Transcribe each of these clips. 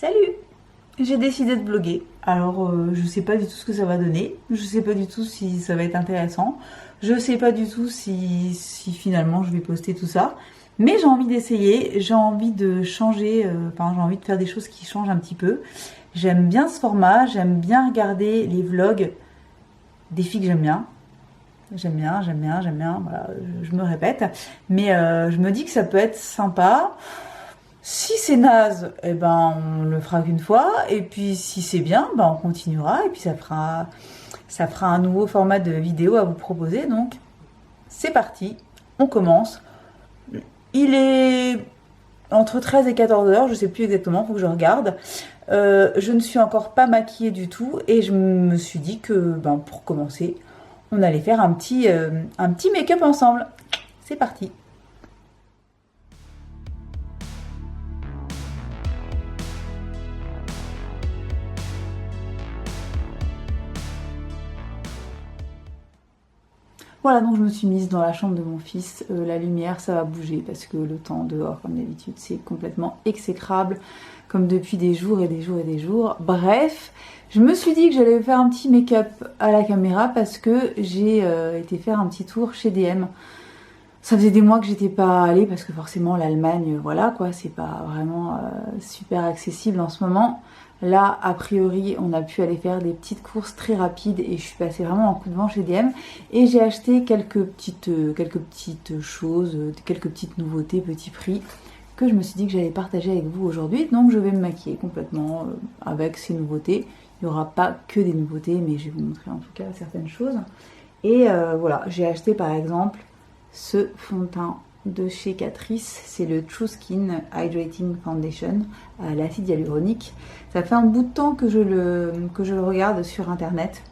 Salut! J'ai décidé de vlogger. Alors, je sais pas du tout ce que ça va donner. Je sais pas du tout si ça va être intéressant. Je sais pas du tout si finalement je vais poster tout ça. Mais j'ai envie d'essayer. J'ai envie de changer. Enfin, j'ai envie de faire des choses qui changent un petit peu. J'aime bien ce format. J'aime bien regarder les vlogs des filles que j'aime bien. J'aime bien, j'aime bien, j'aime bien. Voilà, je me répète. Mais je me dis que ça peut être sympa. Si c'est naze, eh ben on le fera qu'une fois, et puis si c'est bien, ben on continuera, et puis ça fera un nouveau format de vidéo à vous proposer. Donc c'est parti, on commence. Il est entre 13 et 14 heures, je sais plus exactement, faut que je regarde. Je ne suis encore pas maquillée du tout, et je me suis dit que ben pour commencer, on allait faire un petit make-up ensemble. C'est parti. Voilà, donc je me suis mise dans la chambre de mon fils. La lumière, ça va bouger parce que le temps dehors, comme d'habitude, c'est complètement exécrable, comme depuis des jours et des jours et des jours. Bref, je me suis dit que j'allais faire un petit make-up à la caméra parce que j'ai été faire un petit tour chez DM. Ça faisait des mois que j'étais pas allée parce que forcément l'Allemagne, voilà quoi, c'est pas vraiment super accessible en ce moment. Là, a priori, on a pu aller faire des petites courses très rapides et je suis passée vraiment en coup de vent chez DM et j'ai acheté quelques petites choses, quelques petites nouveautés, petits prix que je me suis dit que j'allais partager avec vous aujourd'hui. Donc je vais me maquiller complètement avec ces nouveautés. Il n'y aura pas que des nouveautés, mais je vais vous montrer en tout cas certaines choses. Et voilà, j'ai acheté par exemple ce fond de teint de chez Catrice, c'est le True Skin Hydrating Foundation à l'acide hyaluronique. Ça fait un bout de temps que je le regarde sur internet.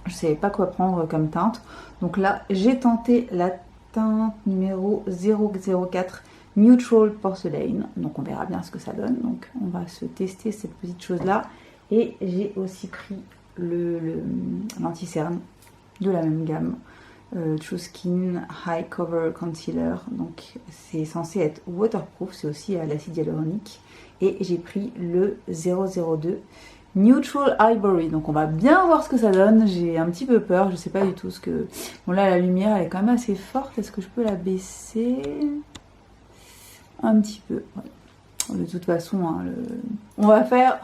Je ne savais pas quoi prendre comme teinte. Donc là, j'ai tenté la teinte numéro 004 Neutral Porcelain. Donc on verra bien ce que ça donne. Donc on va se tester cette petite chose là. Et j'ai aussi pris l'anti-cerne de la même gamme. True Skin High Cover Concealer, donc c'est censé être waterproof, c'est aussi à l'acide hyaluronique, et j'ai pris le 002 Neutral Ivory, donc on va bien voir ce que ça donne. J'ai un petit peu peur, je sais pas du tout ce que... Bon là la lumière elle est quand même assez forte, est-ce que je peux la baisser un petit peu? Ouais. De toute façon hein, on va faire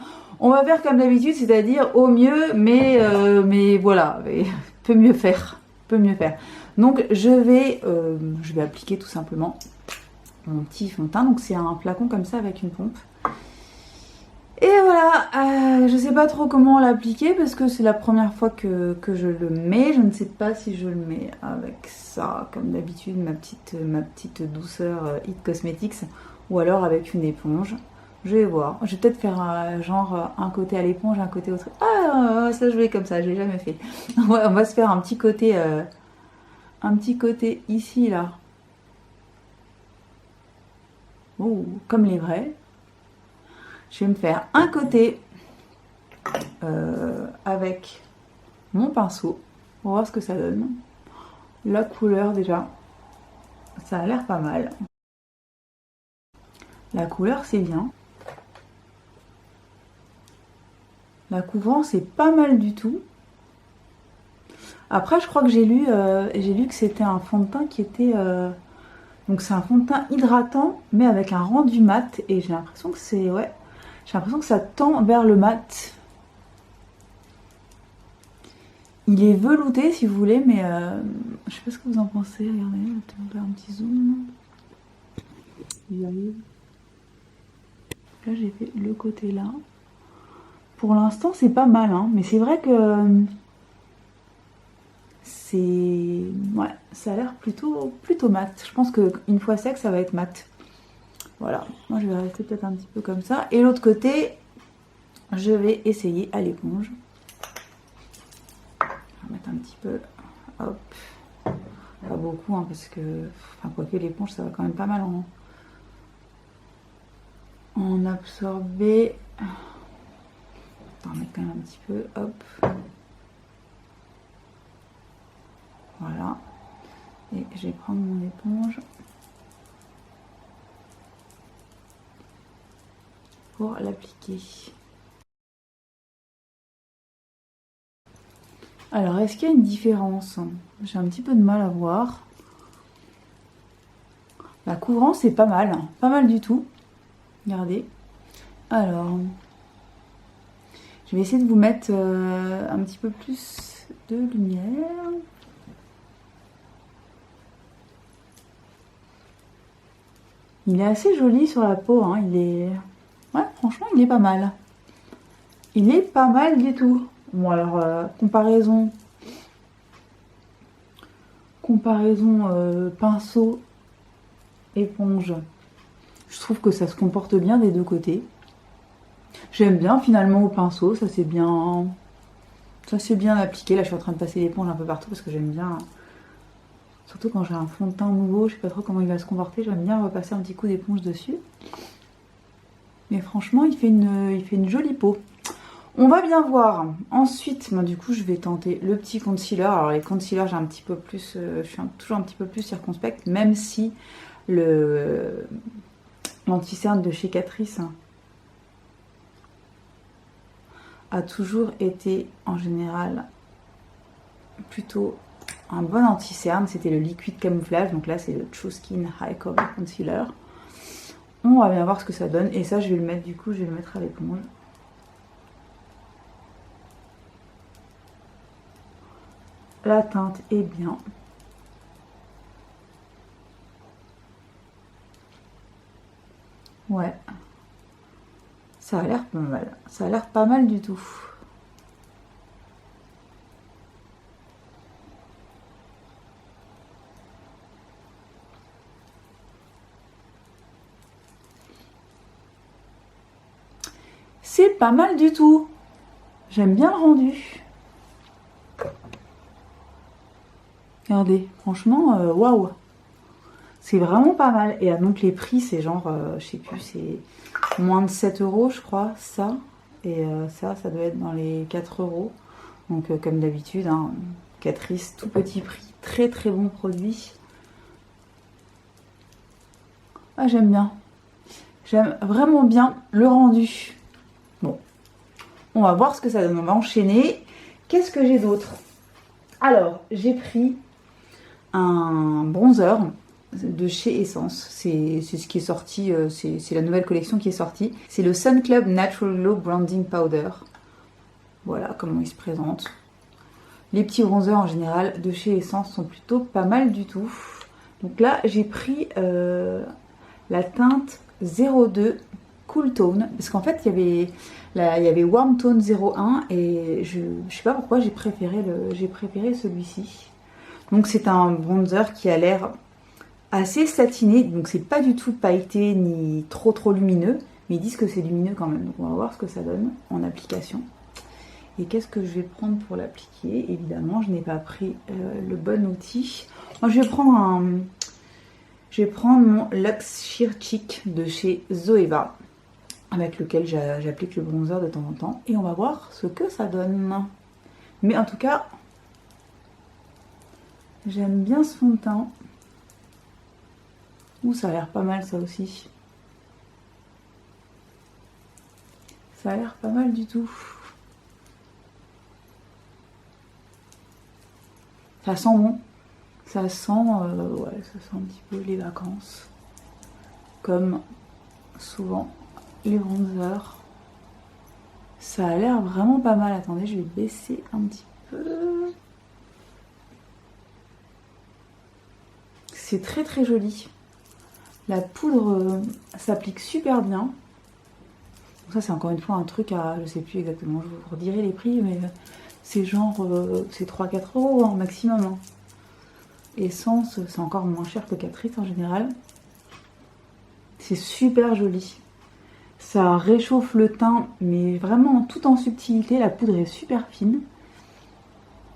comme d'habitude, c'est-à-dire au mieux, mais voilà, peut mieux faire. Donc je vais appliquer tout simplement mon petit fond de teint. Donc c'est un flacon comme ça avec une pompe. Et voilà, je sais pas trop comment l'appliquer parce que c'est la première fois que je le mets. Je ne sais pas si je le mets avec ça, comme d'habitude, ma petite douceur It Cosmetics, ou alors avec une éponge. Je vais voir. Je vais peut-être faire genre un côté à l'éponge, un côté autre. Ah, ça je vais comme ça, je l'ai jamais fait. On va se faire un petit côté ici là. Oh, comme les vrais. Je vais me faire un côté avec mon pinceau. On va voir ce que ça donne. La couleur déjà, ça a l'air pas mal. La couleur c'est bien. La couvrance c'est pas mal du tout. Après je crois que j'ai lu que c'était un fond de teint qui était... Donc c'est un fond de teint hydratant mais avec un rendu mat. Et j'ai l'impression que c'est... Ouais. J'ai l'impression que ça tend vers le mat. Il est velouté si vous voulez, mais je sais pas ce que vous en pensez. Regardez, on va faire un petit zoom. Il arrive. Là j'ai fait le côté là. Pour l'instant c'est pas mal, hein, mais c'est vrai que c'est... Ouais, ça a l'air plutôt mat. Je pense qu'une fois sec ça va être mat. Voilà, moi je vais rester peut-être un petit peu comme ça. Et l'autre côté, je vais essayer à l'éponge. Je vais mettre un petit peu, hop, pas beaucoup hein, parce que, enfin quoique l'éponge ça va quand même pas mal en absorber. On va mettre quand même un petit peu, hop. Voilà. Et je vais prendre mon éponge. pour l'appliquer. Alors, est-ce qu'il y a une différence? J'ai un petit peu de mal à voir. La couvrance est pas mal, hein. Pas mal du tout. Regardez. Alors, je vais essayer de vous mettre un petit peu plus de lumière. Il est assez joli sur la peau, hein. Il est... Ouais, franchement, il est pas mal. Il est pas mal du tout. Bon, alors, comparaison pinceau, éponge. Je trouve que ça se comporte bien des deux côtés. J'aime bien finalement au pinceau, ça c'est bien appliqué. Là, je suis en train de passer l'éponge un peu partout parce que j'aime bien... Surtout quand j'ai un fond de teint nouveau, je sais pas trop comment il va se comporter, j'aime bien repasser un petit coup d'éponge dessus. Mais franchement, il fait une jolie peau. On va bien voir. Ensuite, ben, du coup, je vais tenter le petit concealer. Alors les concealers, j'ai un petit peu plus, je suis toujours un petit peu plus circonspecte, même si l'anti-cerne de chez Catrice a toujours été en général plutôt un bon anti-cerne. C'était le liquide camouflage, donc là c'est le True Skin High Cover Concealer. On va bien voir ce que ça donne, et ça je vais le mettre, du coup je vais le mettre à l'éponge. La teinte est bien. Ouais. Ça a l'air pas mal. Ça a l'air pas mal du tout. C'est pas mal du tout. J'aime bien le rendu. Regardez, franchement, waouh. C'est vraiment pas mal. Et donc les prix, c'est genre, je sais plus, c'est moins de 7 € je crois, ça. Et ça doit être dans les 4 €. Donc comme d'habitude, hein, Catrice, tout petit prix, très très bon produit. Ah, j'aime bien. J'aime vraiment bien le rendu. Bon, on va voir ce que ça donne. On va enchaîner. Qu'est-ce que j'ai d'autre? Alors, j'ai pris un bronzer de chez Essence. C'est ce qui est sorti, c'est la nouvelle collection qui est sortie. C'est le Sun Club Natural Glow Branding Powder. Voilà comment il se présente. Les petits bronzers en général de chez Essence sont plutôt pas mal du tout. Donc là, j'ai pris la teinte 02 Cool Tone. Parce qu'en fait, il y avait Warm Tone 01 et je sais pas pourquoi j'ai préféré celui-ci. Donc c'est un bronzer qui a l'air assez satiné. Donc c'est pas du tout pailleté ni trop lumineux. Mais ils disent que c'est lumineux quand même. Donc on va voir ce que ça donne en application. Et qu'est-ce que je vais prendre pour l'appliquer? Évidemment, je n'ai pas pris le bon outil. Moi, je vais prendre mon Luxe Sheer Cheek de chez Zoeva, avec lequel j'applique le bronzer de temps en temps. Et on va voir ce que ça donne. Mais en tout cas, j'aime bien ce fond de teint. Ouh, ça a l'air pas mal ça aussi. Ça a l'air pas mal du tout. Ça sent bon. Ça sent, ouais, ça sent un petit peu les vacances. Comme souvent les bronzers. Ça a l'air vraiment pas mal. Attendez, je vais baisser un petit peu. C'est très très joli. La poudre s'applique super bien. Ça c'est encore une fois un truc à, je sais plus exactement, je vous redirai les prix, mais c'est genre, c'est 3-4 € hein, maximum. Hein. Essence, c'est encore moins cher que Catrice en général. C'est super joli. Ça réchauffe le teint, mais vraiment tout en subtilité. La poudre est super fine.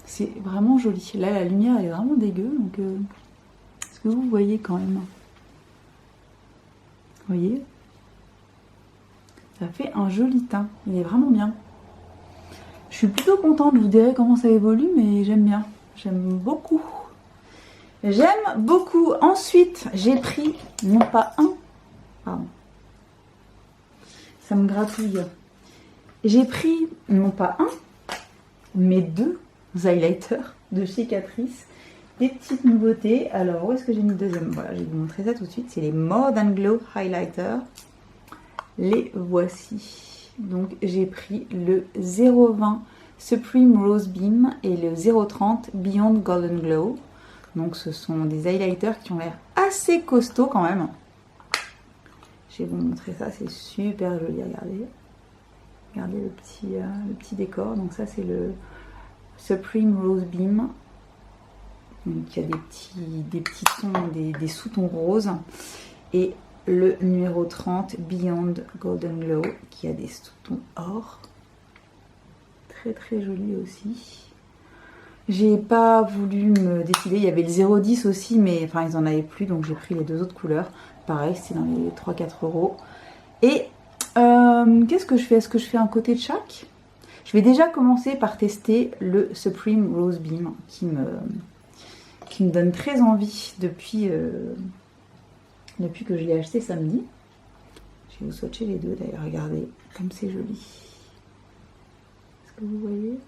C'est vraiment joli. Là, la lumière elle est vraiment dégueu, donc est-ce que vous voyez quand même? Vous voyez? Ça fait un joli teint. Il est vraiment bien. Je suis plutôt contente. Je vous dirai comment ça évolue, mais j'aime bien. J'aime beaucoup. J'aime beaucoup. Ensuite, j'ai pris, non pas un, pardon. ça me gratouille. J'ai pris, non pas un, mais 2 highlighters de chez Catrice. Des petites nouveautés. Alors, où est-ce que j'ai mis le deuxième? Voilà, je vais vous montrer ça tout de suite. C'est les More Than Glow Highlighter. Les voici. Donc, j'ai pris le 0,20 Supreme Rose Beam et le 0,30 Beyond Golden Glow. Donc, ce sont des highlighters qui ont l'air assez costauds quand même. Je vais vous montrer ça. C'est super joli. Regardez. Regardez le petit décor. Donc, ça, c'est le Supreme Rose Beam. Donc il y a des petits tons, des sous-tons roses. Et le numéro 30, Beyond Golden Glow, qui a des sous-tons or. Très très joli aussi. J'ai pas voulu me décider. Il y avait le 0,10 aussi, mais enfin ils en avaient plus, donc j'ai pris les 2 autres couleurs. Pareil, c'est dans les 3-4 euros. Et qu'est-ce que je fais? Est-ce que je fais un côté de chaque? Je vais déjà commencer par tester le Supreme Rose Beam qui me donne très envie depuis que je l'ai acheté samedi. Je vais vous swatcher les deux d'ailleurs, regardez comme c'est joli. Est-ce que vous voyez?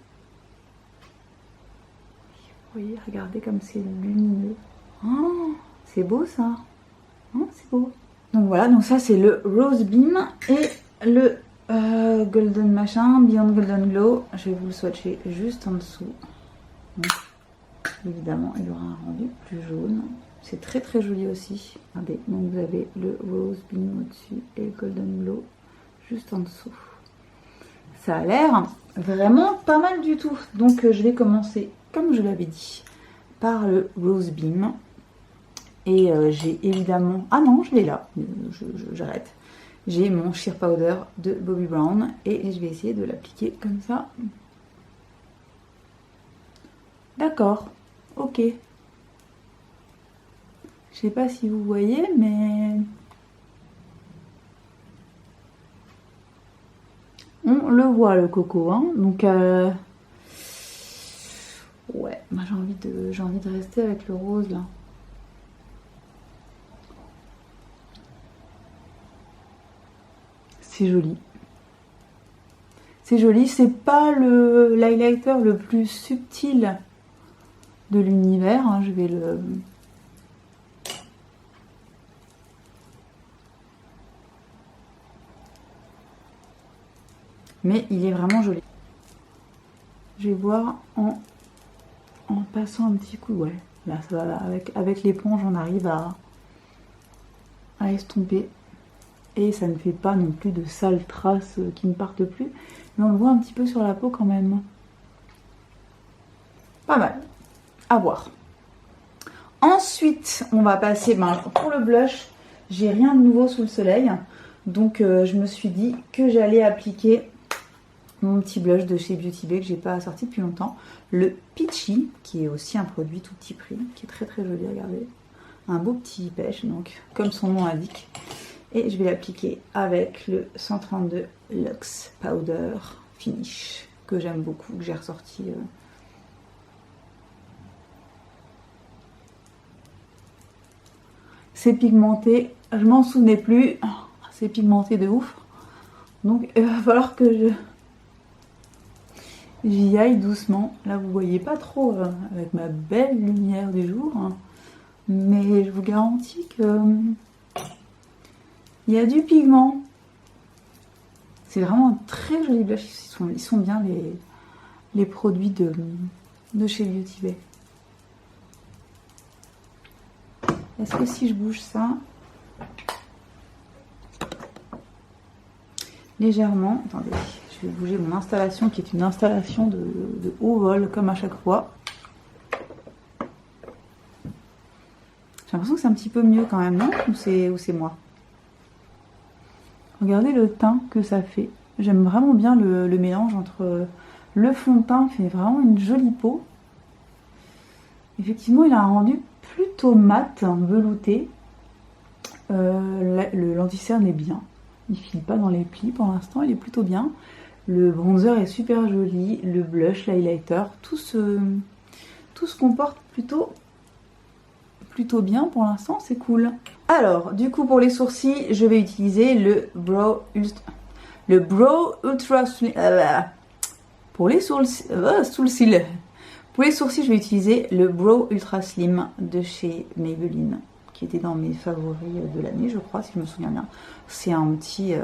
Vous voyez, regardez comme c'est lumineux. Oh, c'est beau ça. Oh, c'est beau. Donc voilà, donc ça c'est le Rose Beam et le Golden machin, Beyond Golden Glow. Je vais vous le swatcher juste en dessous. Donc, évidemment, il aura un rendu plus jaune. C'est très très joli aussi. Regardez, donc vous avez le Rose Beam au-dessus et le Golden Glow juste en dessous. Ça a l'air vraiment pas mal du tout. Donc je vais commencer, comme je l'avais dit, par le Rose Beam. Et j'ai évidemment... Ah non, je l'ai là. J'arrête. J'ai mon Sheer Powder de Bobbi Brown. Et je vais essayer de l'appliquer comme ça. D'accord. Ok. Je sais pas si vous voyez, mais... on le voit, le coco. Hein. Donc, ouais, moi j'ai envie de rester avec le rose, là. C'est joli. C'est joli. C'est pas l'highlighter le plus subtil de l'univers. Hein. Je vais le... mais il est vraiment joli. Je vais voir en passant un petit coup. Ouais, là ça va. Là. Avec l'éponge, on arrive à estomper. Et ça ne fait pas non plus de sales traces qui ne partent plus. Mais on le voit un petit peu sur la peau quand même. Pas mal. À voir. Ensuite, on va passer... Ben, pour le blush, j'ai rien de nouveau sous le soleil. Donc, je me suis dit que j'allais appliquer mon petit blush de chez Beauty Bay que j'ai pas sorti depuis longtemps. Le Peachy, qui est aussi un produit tout petit prix, qui est très très joli, regardez. Un beau petit pêche, donc, comme son nom l'indique. Et je vais l'appliquer avec le 132 Luxe Powder Finish, que j'aime beaucoup, que j'ai ressorti. C'est pigmenté, je m'en souvenais plus. C'est pigmenté de ouf. Donc il va falloir que j'y aille doucement. Là vous voyez pas trop avec ma belle lumière du jour. Hein. Mais je vous garantis que... il y a du pigment. C'est vraiment un très joli blush. Ils sont bien les produits de chez Beauty Bay. Est-ce que si je bouge ça légèrement, attendez, je vais bouger mon installation qui est une installation de haut vol comme à chaque fois. J'ai l'impression que c'est un petit peu mieux quand même, non? Ou c'est moi? Regardez le teint que ça fait. J'aime vraiment bien le mélange entre le fond de teint, fait vraiment une jolie peau. Effectivement, il a un rendu plutôt mat, velouté. Le lentille-cerne est bien. Il file pas dans les plis pour l'instant, il est plutôt bien. Le bronzer est super joli, le blush, l'highlighter, tout se comporte plutôt bien pour l'instant, c'est cool. Alors, du coup pour les sourcils, je vais utiliser le le Brow Ultra Slim. Pour les sourcils, pour les sourcils, je vais utiliser le Brow Ultra Slim de chez Maybelline, qui était dans mes favoris de l'année, je crois, si je me souviens bien. C'est un petit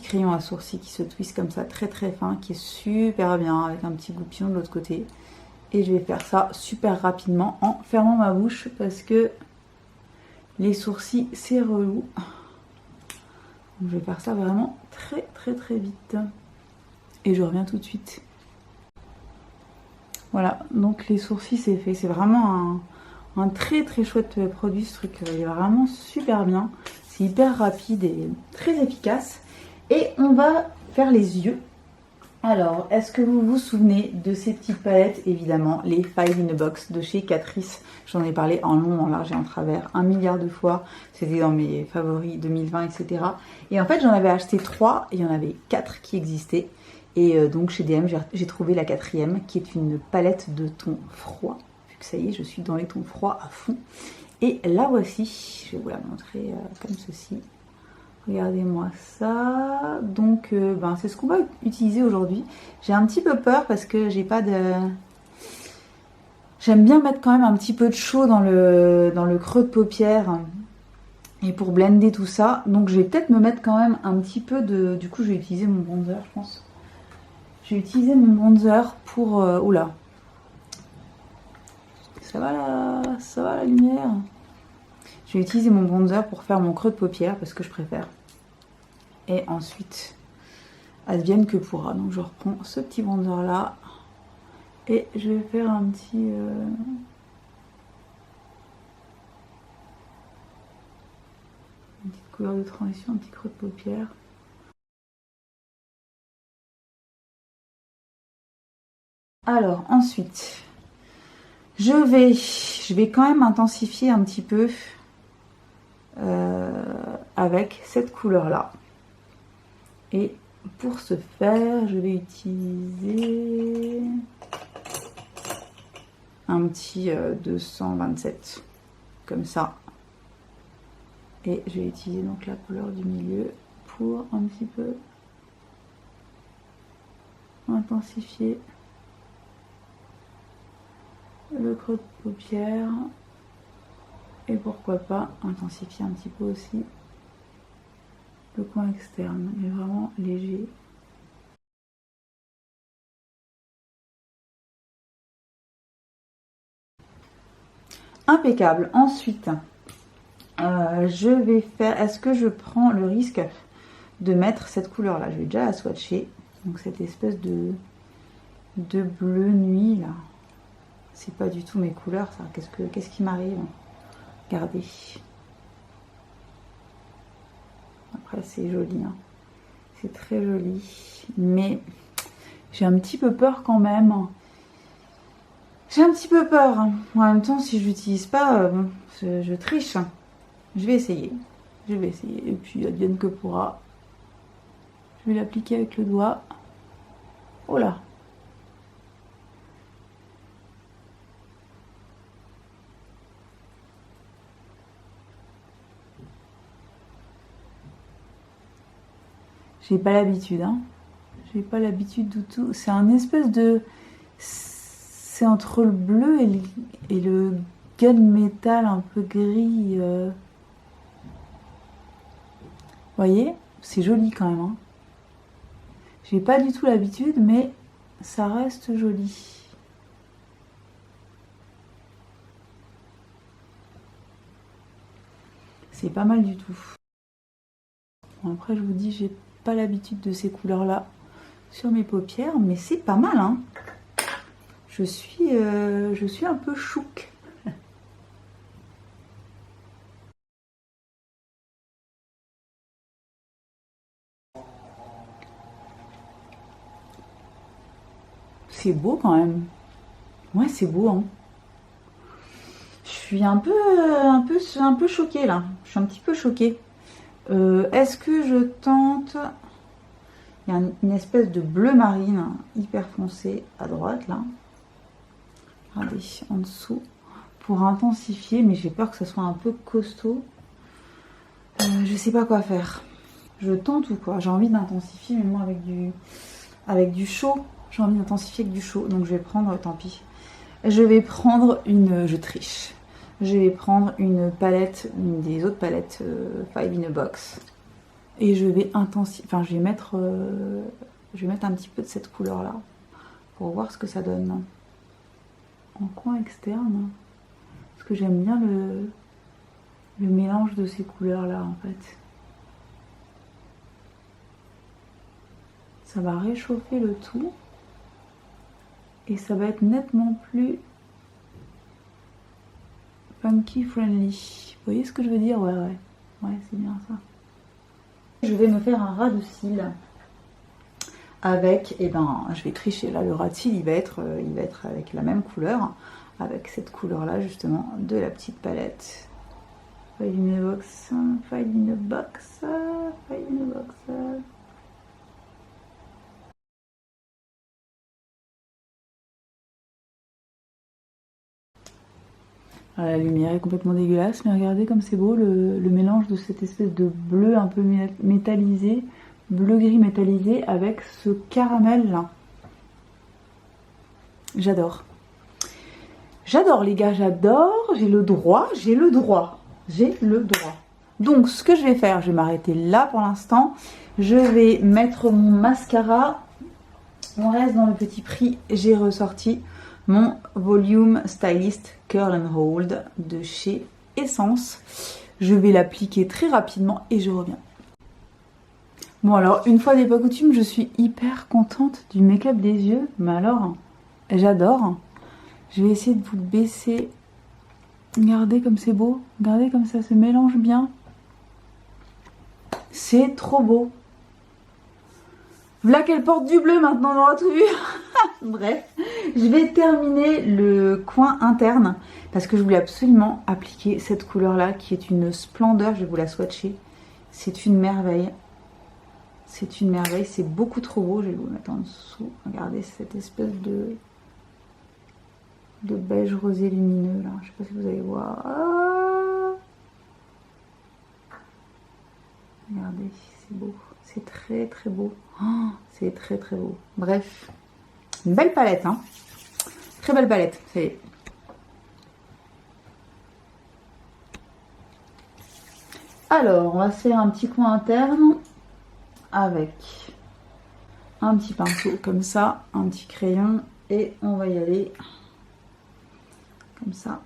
crayon à sourcils qui se twiste comme ça, très très fin, qui est super bien, avec un petit goupillon de l'autre côté. Et je vais faire ça super rapidement en fermant ma bouche, parce que les sourcils, c'est relou. Donc, je vais faire ça vraiment très très très vite. Et je reviens tout de suite. Voilà, donc les sourcils c'est fait. C'est vraiment un très très chouette produit, ce truc. Il est vraiment super bien. C'est hyper rapide et très efficace. Et on va faire les yeux. Alors, est-ce que vous vous souvenez de ces petites palettes? Évidemment, les Five in a Box de chez Catrice. J'en ai parlé en long, en large et en travers 1 milliard de fois. C'était dans mes favoris 2020, etc. Et en fait, j'en avais acheté 3 et il y en avait 4 qui existaient. Et donc chez DM, j'ai trouvé la 4e qui est une palette de tons froids. Vu que ça y est, je suis dans les tons froids à fond. Et la voici, je vais vous la montrer comme ceci. Regardez-moi ça. Donc c'est ce qu'on va utiliser aujourd'hui. J'ai un petit peu peur parce que j'ai pas de... J'aime bien mettre quand même un petit peu de chaud dans le creux de paupière. Et pour blender tout ça. Donc je vais peut-être me mettre quand même un petit peu de... Du coup je vais utiliser mon bronzer, je pense. Je vais utiliser mon bronzer pour... oula. Ça va la lumière. Je vais utiliser mon bronzer pour faire mon creux de paupière parce que je préfère. Et ensuite, advienne que pourra. Donc je reprends ce petit bronzer là. Et je vais faire un petit... une petite couleur de transition, un petit creux de paupière. Alors ensuite, je vais quand même intensifier un petit peu avec cette couleur là. Et pour ce faire, je vais utiliser un petit 227 comme ça. Et je vais utiliser donc la couleur du milieu pour un petit peu intensifier le creux de paupière. Et pourquoi pas intensifier un petit peu aussi le coin externe, mais vraiment léger. Impeccable. Ensuite, je vais faire... Est-ce que je prends le risque de mettre cette couleur-là? Je vais déjà la swatcher. Donc cette espèce de bleu nuit là. C'est pas du tout mes couleurs ça. Qu'est-ce qui m'arrive? Regardez. Après c'est joli. Hein. C'est très joli. Mais j'ai un petit peu peur quand même. J'ai un petit peu peur. En même temps, si je l'utilise pas, je triche. Je vais essayer. Et puis, advienne que pourra. Je vais l'appliquer avec le doigt. Oh là. J'ai pas l'habitude, hein. J'ai pas l'habitude du tout. C'est un espèce de... C'est entre le bleu et le gunmetal un peu gris. Vous voyez? C'est joli quand même. Hein. J'ai pas du tout l'habitude, mais ça reste joli. C'est pas mal du tout. Bon, après, je vous dis, j'ai pas l'habitude de ces couleurs-là sur mes paupières, mais c'est pas mal, hein. Je suis un peu chouque. C'est beau quand même. Ouais, c'est beau, hein. Je suis un peu choquée là. Je suis un petit peu choquée. Est-ce que je tente... Il y a une espèce de bleu marine hyper foncé à droite là. Regardez, en dessous. Pour intensifier, mais j'ai peur que ça soit un peu costaud. Je sais pas quoi faire. Je tente ou quoi? J'ai envie d'intensifier, mais moi avec du chaud. J'ai envie d'intensifier avec du chaud. Donc je vais prendre, tant pis. Je vais prendre une... Je triche. Je vais prendre une palette, une des autres palettes Five in a Box. Et je vais intensifier... Enfin, je vais mettre un petit peu de cette couleur-là. Pour voir ce que ça donne. En coin externe. Parce que j'aime bien le mélange de ces couleurs-là, en fait. Ça va réchauffer le tout. Et ça va être nettement plus funky friendly. Vous voyez ce que je veux dire? Ouais, ouais. Ouais, c'est bien ça. Je vais me faire un ras de cils. Avec, je vais tricher. Là, le ras de cils, il va être avec la même couleur. Avec cette couleur-là, justement, de la petite palette. Five in a Box, Five in a Box, Five in a Box. La lumière est complètement dégueulasse, mais regardez comme c'est beau le mélange de cette espèce de bleu un peu métallisé, bleu-gris métallisé avec ce caramel là. J'adore. J'adore les gars, j'adore, j'ai le droit. Donc ce que je vais faire, je vais m'arrêter là pour l'instant. Je vais mettre mon mascara. On reste dans le petit prix, j'ai ressorti mon Volume Stylist Curl and Hold de chez Essence. Je vais l'appliquer très rapidement et je reviens. Bon alors, une fois n'est pas coutume, je suis hyper contente du make-up des yeux. Mais alors, j'adore. Je vais essayer de vous le baisser. Regardez comme c'est beau. Regardez comme ça se mélange bien. C'est trop beau. Voilà qu'elle porte du bleu maintenant, on aura tout vu. Bref, je vais terminer le coin interne parce que je voulais absolument appliquer cette couleur-là qui est une splendeur. Je vais vous la swatcher. C'est une merveille. C'est une merveille, c'est beaucoup trop beau. Je vais vous le mettre en dessous. Regardez cette espèce de beige rosé lumineux là. Je sais pas si vous allez voir. Ah, regardez, c'est beau. C'est très très beau. Oh, c'est très très beau. Bref, une belle palette, hein. Très belle palette. C'est... Alors, on va se faire un petit coin interne avec un petit pinceau comme ça, un petit crayon et on va y aller comme ça.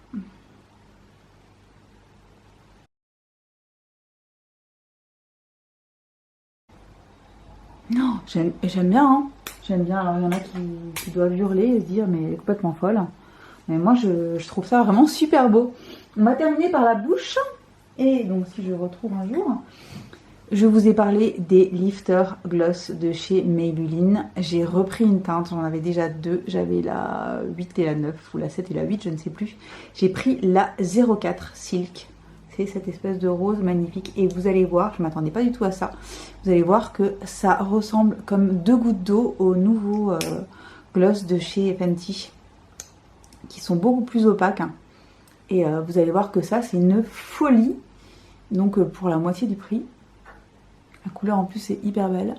Non, j'aime bien, hein. J'aime bien. Alors, il y en a qui doivent hurler et se dire, mais elle est complètement folle. Mais moi, je trouve ça vraiment super beau. On va terminer par la bouche. Et donc, si je retrouve un jour, je vous ai parlé des Lifter Gloss de chez Maybelline. J'ai repris une teinte, j'en avais déjà deux. J'avais la 8 et la 9, ou la 7 et la 8, je ne sais plus. J'ai pris la 04 Silk. C'est cette espèce de rose magnifique. Et vous allez voir, je ne m'attendais pas du tout à ça. Vous allez voir que ça ressemble comme deux gouttes d'eau au nouveau gloss de chez Fenty. Qui sont beaucoup plus opaques. Hein. Et vous allez voir que ça, c'est une folie. Donc pour la moitié du prix. La couleur en plus est hyper belle.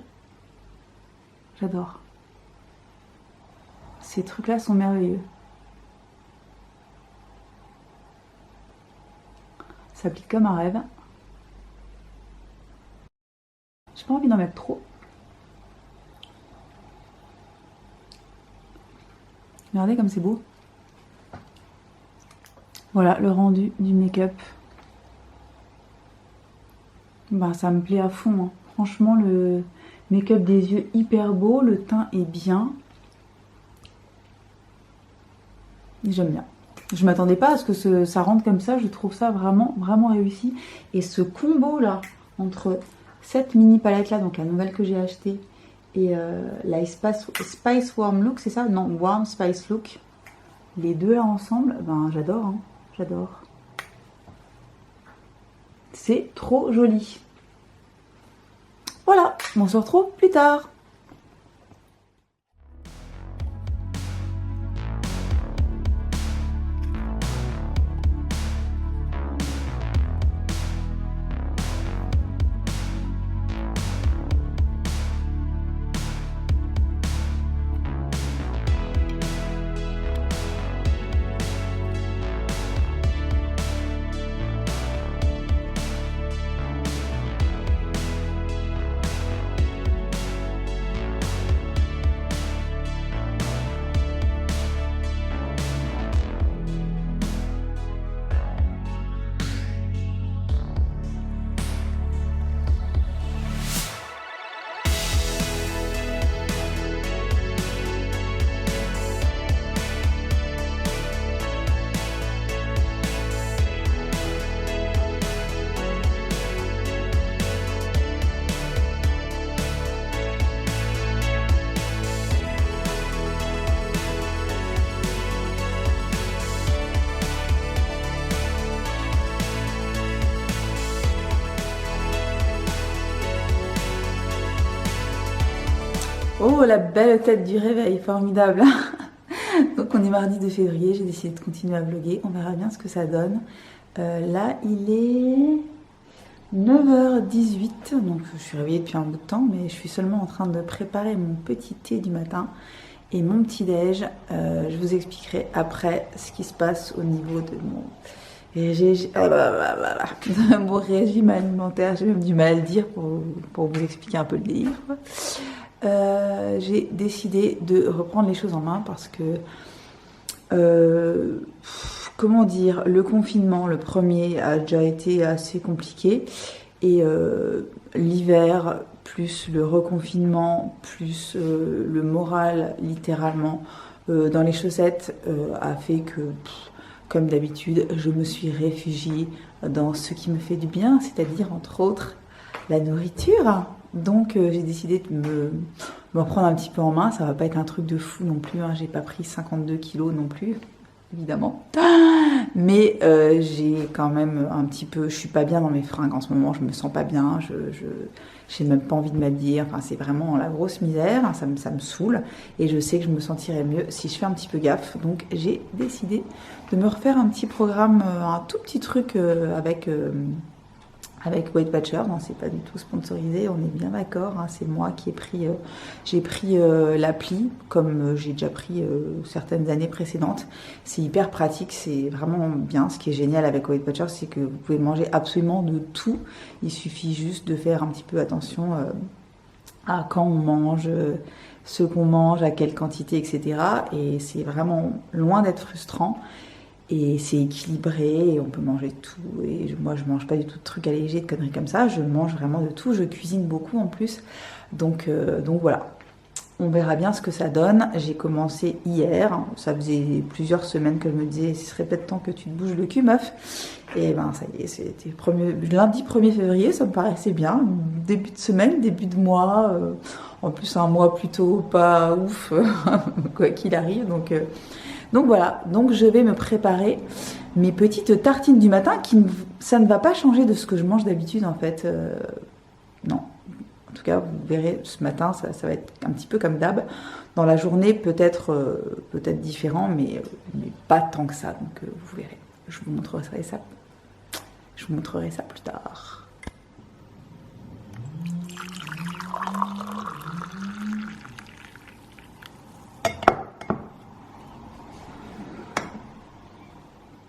J'adore. Ces trucs-là sont merveilleux. Ça s'applique comme un rêve. J'ai pas envie d'en mettre trop. Regardez comme c'est beau. Voilà le rendu du make-up. Bah, ça me plaît à fond. Hein. Franchement, le make-up des yeux hyper beau. Le teint est bien. J'aime bien. Je m'attendais pas à ce que ça rentre comme ça. Je trouve ça vraiment, vraiment réussi. Et ce combo là, entre cette mini palette là, donc la nouvelle que j'ai achetée, et la Spice Warm Look, c'est ça? Non, Warm Spice Look. Les deux là ensemble, ben j'adore. Hein. J'adore. C'est trop joli. Voilà, on se retrouve plus tard. Oh, la belle tête du réveil, formidable. Donc on est mardi 2 février, j'ai décidé de continuer à vlogger, on verra bien ce que ça donne. Là il est 9h18, donc je suis réveillée depuis un bout de temps, mais je suis seulement en train de préparer mon petit thé du matin et mon petit déj. Je vous expliquerai après ce qui se passe au niveau de mon régime alimentaire. J'ai même du mal à le dire pour vous expliquer un peu le délire. J'ai décidé de reprendre les choses en main parce que comment dire, le confinement, le premier, a déjà été assez compliqué et l'hiver plus le reconfinement plus le moral littéralement dans les chaussettes a fait que comme d'habitude je me suis réfugiée dans ce qui me fait du bien, c'est-à-dire entre autres la nourriture. Donc j'ai décidé de me reprendre un petit peu en main. Ça va pas être un truc de fou non plus, hein. J'ai pas pris 52 kilos non plus, évidemment. Mais j'ai quand même un petit peu... Je suis pas bien dans mes fringues en ce moment, je me sens pas bien, j'ai même pas envie de m'habiller. Enfin, c'est vraiment la grosse misère, ça me saoule. Et je sais que je me sentirais mieux si je fais un petit peu gaffe. Donc j'ai décidé de me refaire un petit programme, un tout petit truc avec Weight Watchers. Non, c'est pas du tout sponsorisé, on est bien d'accord, hein. C'est moi qui ai pris, j'ai pris l'appli comme j'ai déjà pris certaines années précédentes. C'est hyper pratique, c'est vraiment bien. Ce qui est génial avec Weight Watchers, c'est que vous pouvez manger absolument de tout. Il suffit juste de faire un petit peu attention à quand on mange, ce qu'on mange, à quelle quantité, etc. Et c'est vraiment loin d'être frustrant. Et c'est équilibré et on peut manger tout. Et moi, je mange pas du tout de trucs allégés, de conneries comme ça. Je mange vraiment de tout. Je cuisine beaucoup en plus. Donc voilà. On verra bien ce que ça donne. J'ai commencé hier. Ça faisait plusieurs semaines que je me disais, ce serait peut-être temps que tu te bouges le cul, meuf. Et ben ça y est, c'était lundi 1er février. Ça me paraissait bien. Début de semaine, début de mois. En plus, un mois plutôt pas ouf, quoi qu'il arrive. Donc voilà, donc je vais me préparer mes petites tartines du matin ça ne va pas changer de ce que je mange d'habitude en fait. Non, en tout cas vous verrez ce matin ça va être un petit peu comme d'hab. Dans la journée peut-être différent mais pas tant que ça, donc vous verrez. Je vous montrerai ça plus tard.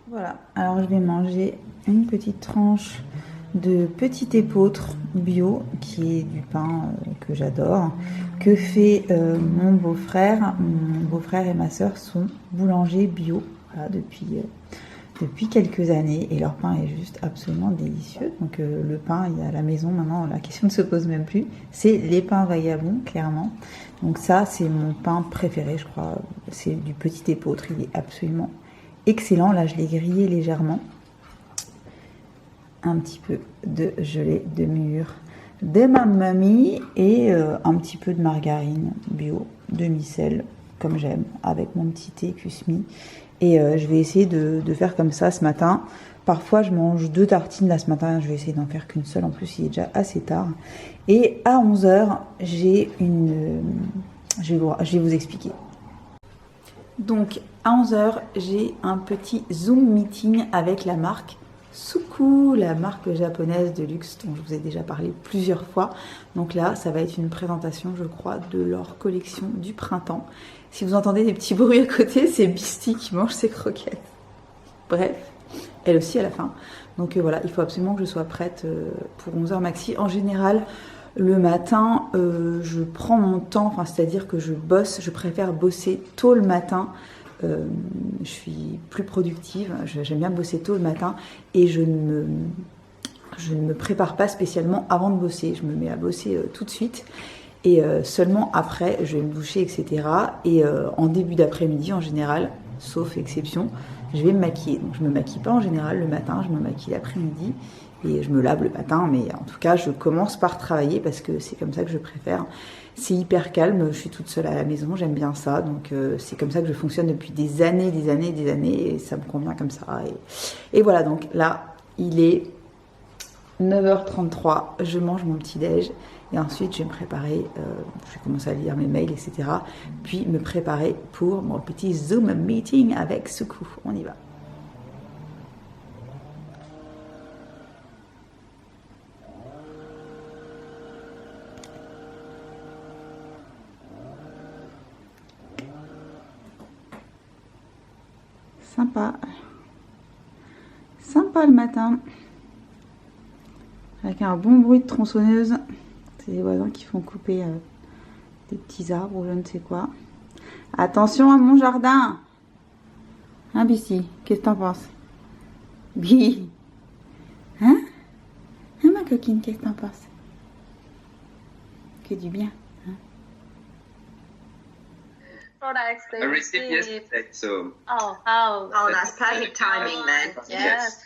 Voilà, alors je vais manger une petite tranche de petit épeautre bio qui est du pain que j'adore, que fait mon beau-frère. Mon beau-frère et ma soeur sont boulangers bio voilà, depuis quelques années et leur pain est juste absolument délicieux. Donc le pain, il y a à la maison maintenant, la question ne se pose même plus. C'est les pains vagabonds, clairement. Donc ça, c'est mon pain préféré, je crois. C'est du petit épeautre, il est absolument excellent. Là, je l'ai grillé légèrement. Un petit peu de gelée de mûre de ma mamie et un petit peu de margarine bio, demi-sel, comme j'aime, avec mon petit thé Kusmi. Et je vais essayer de faire comme ça ce matin. Parfois, je mange 2 tartines là ce matin. Je vais essayer d'en faire qu'une seule. En plus, il est déjà assez tard. Et à 11h, j'ai je vais vous expliquer. Donc, à 11h, j'ai un petit Zoom meeting avec la marque Suku, la marque japonaise de luxe dont je vous ai déjà parlé plusieurs fois. Donc là, ça va être une présentation, je crois, de leur collection du printemps. Si vous entendez des petits bruits à côté, c'est Bisty qui mange ses croquettes. Bref, elle aussi à la fin. Donc voilà, il faut absolument que je sois prête pour 11h maxi. En général, le matin, je prends mon temps, enfin, c'est-à-dire que je préfère bosser tôt le matin. Je suis plus productive, j'aime bien bosser tôt le matin et je ne me prépare pas spécialement avant de bosser. Je me mets à bosser tout de suite et seulement après je vais me doucher, etc. Et en début d'après-midi en général, sauf exception, je vais me maquiller. Donc je me maquille pas en général le matin, je me maquille l'après-midi et je me lave le matin, mais en tout cas je commence par travailler parce que c'est comme ça que je préfère. C'est hyper calme, je suis toute seule à la maison, j'aime bien ça, donc c'est comme ça que je fonctionne depuis des années, et ça me convient comme ça. Et voilà, donc là, il est 9h33, je mange mon petit déj et ensuite je vais me préparer, je vais commencer à lire mes mails, etc. Puis me préparer pour mon petit Zoom meeting avec Soukou. On y va. Sympa. Sympa le matin. Avec un bon bruit de tronçonneuse. C'est les voisins qui font couper des petits arbres ou je ne sais quoi. Attention à mon jardin. Hein, Bissy, qu'est-ce que t'en penses? Bi. Hein? Hein, ma coquine, qu'est-ce que t'en penses? Que du bien. Hein? Products they I received yesterday, so. Oh, how? Oh, that's perfect timing then. Yes.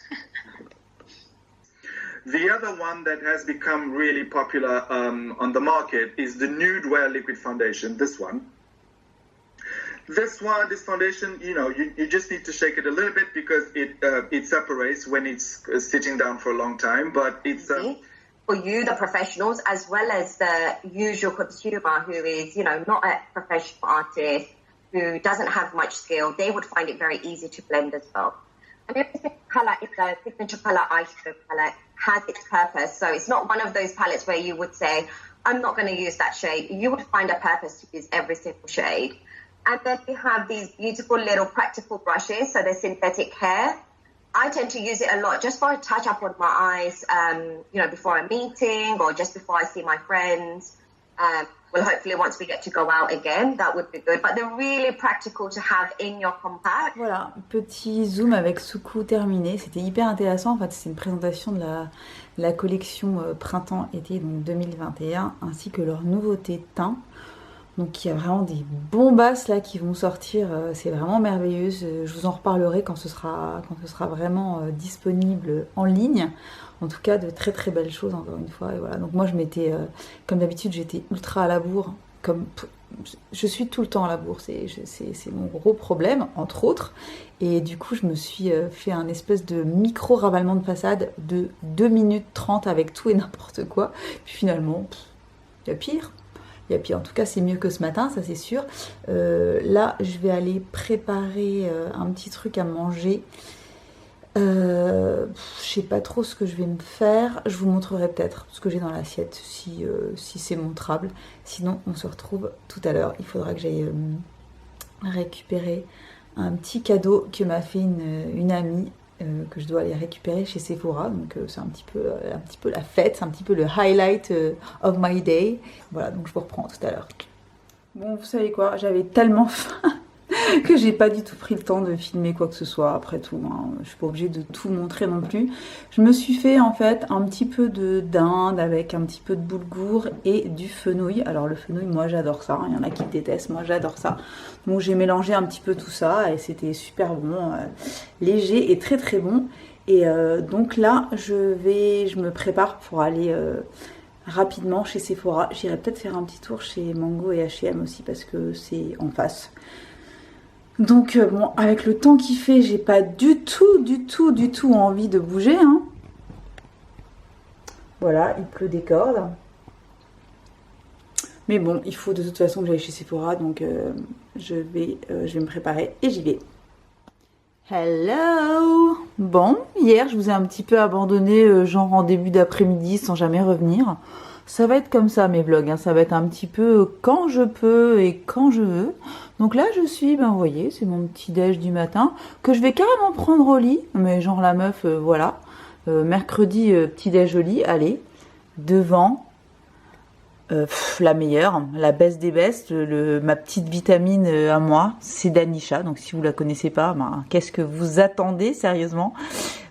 The other one that has become really popular on the market is the Nude Wear Liquid Foundation, this one. This foundation, you just need to shake it a little bit because it separates when it's sitting down for a long time, but it's... For you, the professionals, as well as the usual consumer who is, not a professional artist, who doesn't have much skill, they would find it very easy to blend as well. And every color is a signature color eyeshadow palette, has its purpose. So it's not one of those palettes where you would say, I'm not going to use that shade. You would find a purpose to use every single shade. And then we have these beautiful little practical brushes. So they're synthetic hair. I tend to use it a lot just for a touch up on my eyes, before a meeting or just before I see my friends. Well, hopefully once we get to go out again, that would be good. But they're really practical to have in your compact. Voilà, petit zoom avec Soukou terminé. C'était hyper intéressant. En fait, c'est une présentation de la collection printemps-été donc 2021 ainsi que leur nouveauté teint. Donc il y a vraiment des bombasses là qui vont sortir, c'est vraiment merveilleux. Je vous en reparlerai quand ce sera vraiment disponible en ligne. En tout cas, de très très belles choses encore une fois. Et voilà. Donc moi je m'étais, comme d'habitude, j'étais ultra à la bourre. Je suis tout le temps à la bourre, c'est mon gros problème, entre autres. Et du coup, je me suis fait un espèce de micro ravalement de façade de 2 minutes 30 avec tout et n'importe quoi. Puis finalement, il y a pire. En tout cas, c'est mieux que ce matin, ça c'est sûr. Là, je vais aller préparer un petit truc à manger. Je sais pas trop ce que je vais me faire. Je vous montrerai peut-être ce que j'ai dans l'assiette, si c'est montrable. Sinon, on se retrouve tout à l'heure. Il faudra que j'aille récupérer un petit cadeau que m'a fait une amie. Que je dois aller récupérer chez Sephora, donc c'est un petit peu la fête, c'est un petit peu le highlight of my day. Voilà, donc je vous reprends tout à l'heure. Bon, vous savez quoi, j'avais tellement faim que j'ai pas du tout pris le temps de filmer quoi que ce soit. Après tout, hein, je suis pas obligée de tout montrer non plus. Je me suis fait en fait un petit peu de dinde avec un petit peu de boulgour et du fenouil. Alors le fenouil, moi j'adore ça, il y en a qui détestent, moi j'adore ça. Donc j'ai mélangé un petit peu tout ça et c'était super bon, léger et très très bon. Et donc là, je me prépare pour aller rapidement chez Sephora. J'irai peut-être faire un petit tour chez Mango et H&M aussi parce que c'est en face. Donc bon, avec le temps qu'il fait, j'ai pas du tout envie de bouger. Hein. Voilà, il pleut des cordes. Mais bon, il faut de toute façon que j'aille chez Sephora, donc je vais me préparer et j'y vais. Hello! Bon, hier je vous ai un petit peu abandonné, genre en début d'après-midi sans jamais revenir. Ça va être comme ça mes vlogs, hein. Ça va être un petit peu quand je peux et quand je veux. Donc là je suis, vous voyez, c'est mon petit déj du matin que je vais carrément prendre au lit. Mais genre la meuf, voilà. Mercredi, petit déj au lit, allez, devant. La meilleure, la best des bestes, ma petite vitamine à moi, c'est Danisha. Donc si vous la connaissez pas, qu'est-ce que vous attendez sérieusement?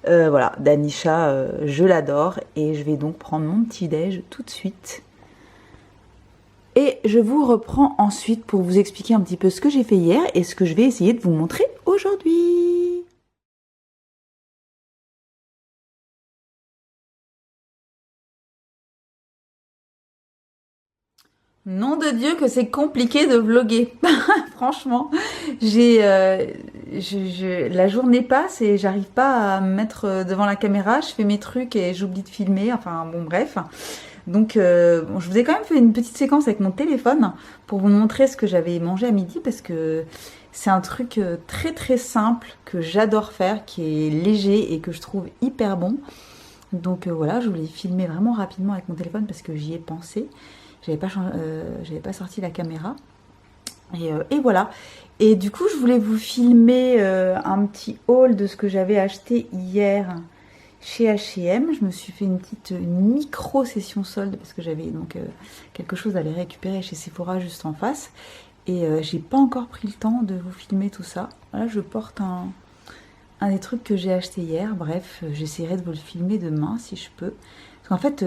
Voilà, Danisha, je l'adore et je vais donc prendre mon petit déj tout de suite. Et je vous reprends ensuite pour vous expliquer un petit peu ce que j'ai fait hier et ce que je vais essayer de vous montrer aujourd'hui. Nom de Dieu que c'est compliqué de vlogger. Franchement, la journée passe et j'arrive pas à me mettre devant la caméra. Je fais mes trucs et j'oublie de filmer. Enfin bon, bref. Donc, bon, je vous ai quand même fait une petite séquence avec mon téléphone pour vous montrer ce que j'avais mangé à midi parce que c'est un truc très très simple que j'adore faire, qui est léger et que je trouve hyper bon. Donc voilà, je voulais filmer vraiment rapidement avec mon téléphone parce que j'y ai pensé. J'avais pas sorti la caméra. Et voilà. Et du coup, je voulais vous filmer un petit haul de ce que j'avais acheté hier chez H&M. Je me suis fait une micro session solde parce que j'avais donc quelque chose à aller récupérer chez Sephora juste en face. Et j'ai pas encore pris le temps de vous filmer tout ça. Là, je porte un des trucs que j'ai acheté hier. Bref, j'essaierai de vous le filmer demain si je peux. Parce qu'en fait,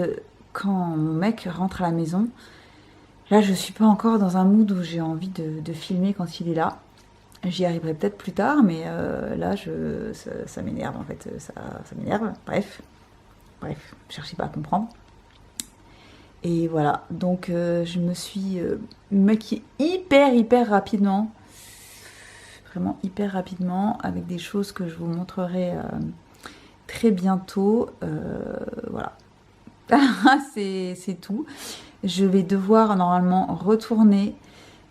quand mon mec rentre à la maison, là, je suis pas encore dans un mood où j'ai envie de filmer quand il est là. J'y arriverai peut-être plus tard, mais là, ça m'énerve en fait. Ça m'énerve. Bref, cherchez pas à comprendre. Et voilà, donc je me suis maquillée hyper rapidement. Vraiment hyper rapidement, avec des choses que je vous montrerai très bientôt. Voilà. C'est tout. Je vais devoir normalement retourner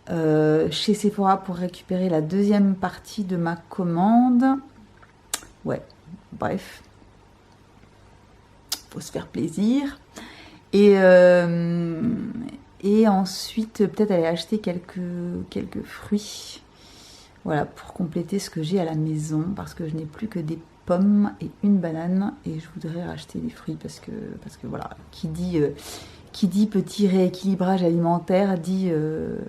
chez Sephora pour récupérer la deuxième partie de ma commande. Ouais, bref. Faut se faire plaisir. Et ensuite, peut-être aller acheter quelques fruits. Voilà, pour compléter ce que j'ai à la maison. Parce que je n'ai plus que des pommes et une banane. Et je voudrais racheter des fruits parce que voilà, qui dit petit rééquilibrage alimentaire, dit,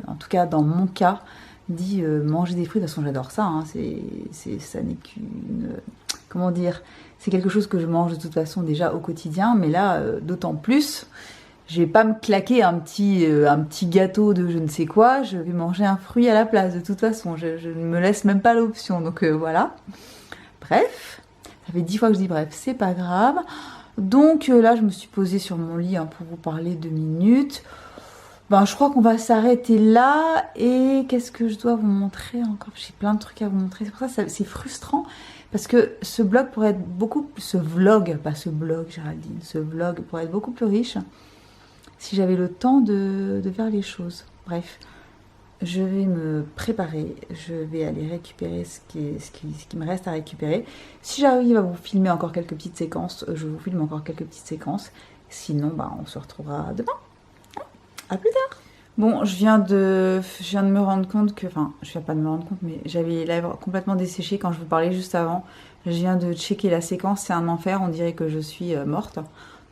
en tout cas dans mon cas, dit manger des fruits. De toute façon, j'adore ça. Hein, ça n'est qu'une... Comment dire, c'est quelque chose que je mange de toute façon déjà au quotidien. Mais là, d'autant plus, je vais pas me claquer un petit gâteau de je ne sais quoi. Je vais manger un fruit à la place. De toute façon, je ne me laisse même pas l'option. Donc voilà. Bref, ça fait 10 fois que je dis bref, c'est pas grave. Donc là, je me suis posée sur mon lit pour vous parler 2 minutes. Ben, je crois qu'on va s'arrêter là. Et qu'est-ce que je dois vous montrer encore? J'ai plein de trucs à vous montrer. C'est pour ça que c'est frustrant. Parce que ce vlog pourrait être beaucoup... Ce vlog, pas ce blog, Géraldine. Ce vlog pourrait être beaucoup plus riche si j'avais le temps de faire les choses. Bref, je vais me préparer. Je vais aller récupérer ce qui me reste à récupérer. Si j'arrive à vous filmer encore quelques petites séquences, je vous filme encore quelques petites séquences. Sinon, bah, on se retrouvera demain. À plus tard. Bon, je viens de me rendre compte que... Enfin, je viens pas de me rendre compte, mais j'avais les lèvres complètement desséchées quand je vous parlais juste avant. Je viens de checker la séquence, c'est un enfer. On dirait que je suis morte.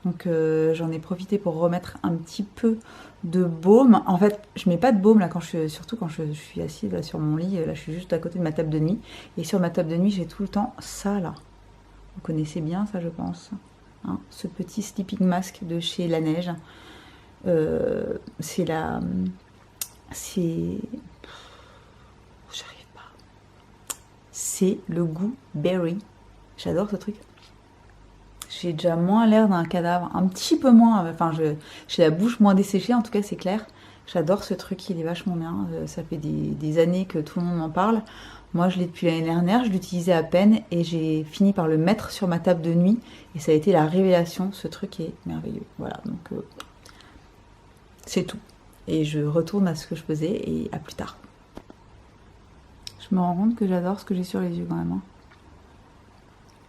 Donc j'en ai profité pour remettre un petit peu de baume. En fait, je mets pas de baume là surtout quand je suis assise là, sur mon lit. Là, je suis juste à côté de ma table de nuit. Et sur ma table de nuit, j'ai tout le temps ça là. Vous connaissez bien ça, je pense. Hein, ce petit sleeping mask de chez La Neige. C'est la... C'est... J'arrive pas. C'est le goût berry. J'adore ce truc. J'ai déjà moins l'air d'un cadavre, un petit peu moins, enfin j'ai la bouche moins desséchée, en tout cas c'est clair. J'adore ce truc, il est vachement bien, ça fait des années que tout le monde en parle. Moi je l'ai depuis l'année dernière, je l'utilisais à peine et j'ai fini par le mettre sur ma table de nuit et ça a été la révélation, ce truc est merveilleux. Voilà, donc c'est tout. Et je retourne à ce que je faisais et à plus tard. Je me rends compte que j'adore ce que j'ai sur les yeux quand même. Hein.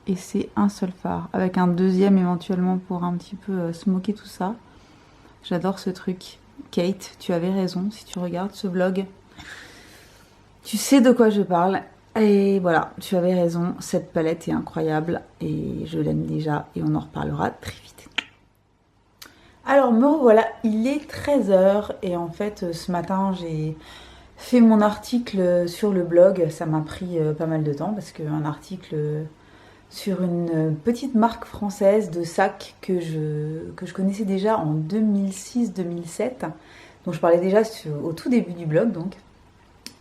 Et c'est un seul fard, avec un deuxième éventuellement pour un petit peu smoker tout ça. J'adore ce truc. Kate, tu avais raison, si tu regardes ce vlog, tu sais de quoi je parle. Et voilà, tu avais raison, cette palette est incroyable et je l'aime déjà et on en reparlera très vite. Alors me revoilà, il est 13 h et en fait ce matin j'ai fait mon article sur le blog. Ça m'a pris pas mal de temps parce qu'un article... sur une petite marque française de sacs que je connaissais déjà en 2006-2007, dont je parlais déjà au tout début du blog, donc,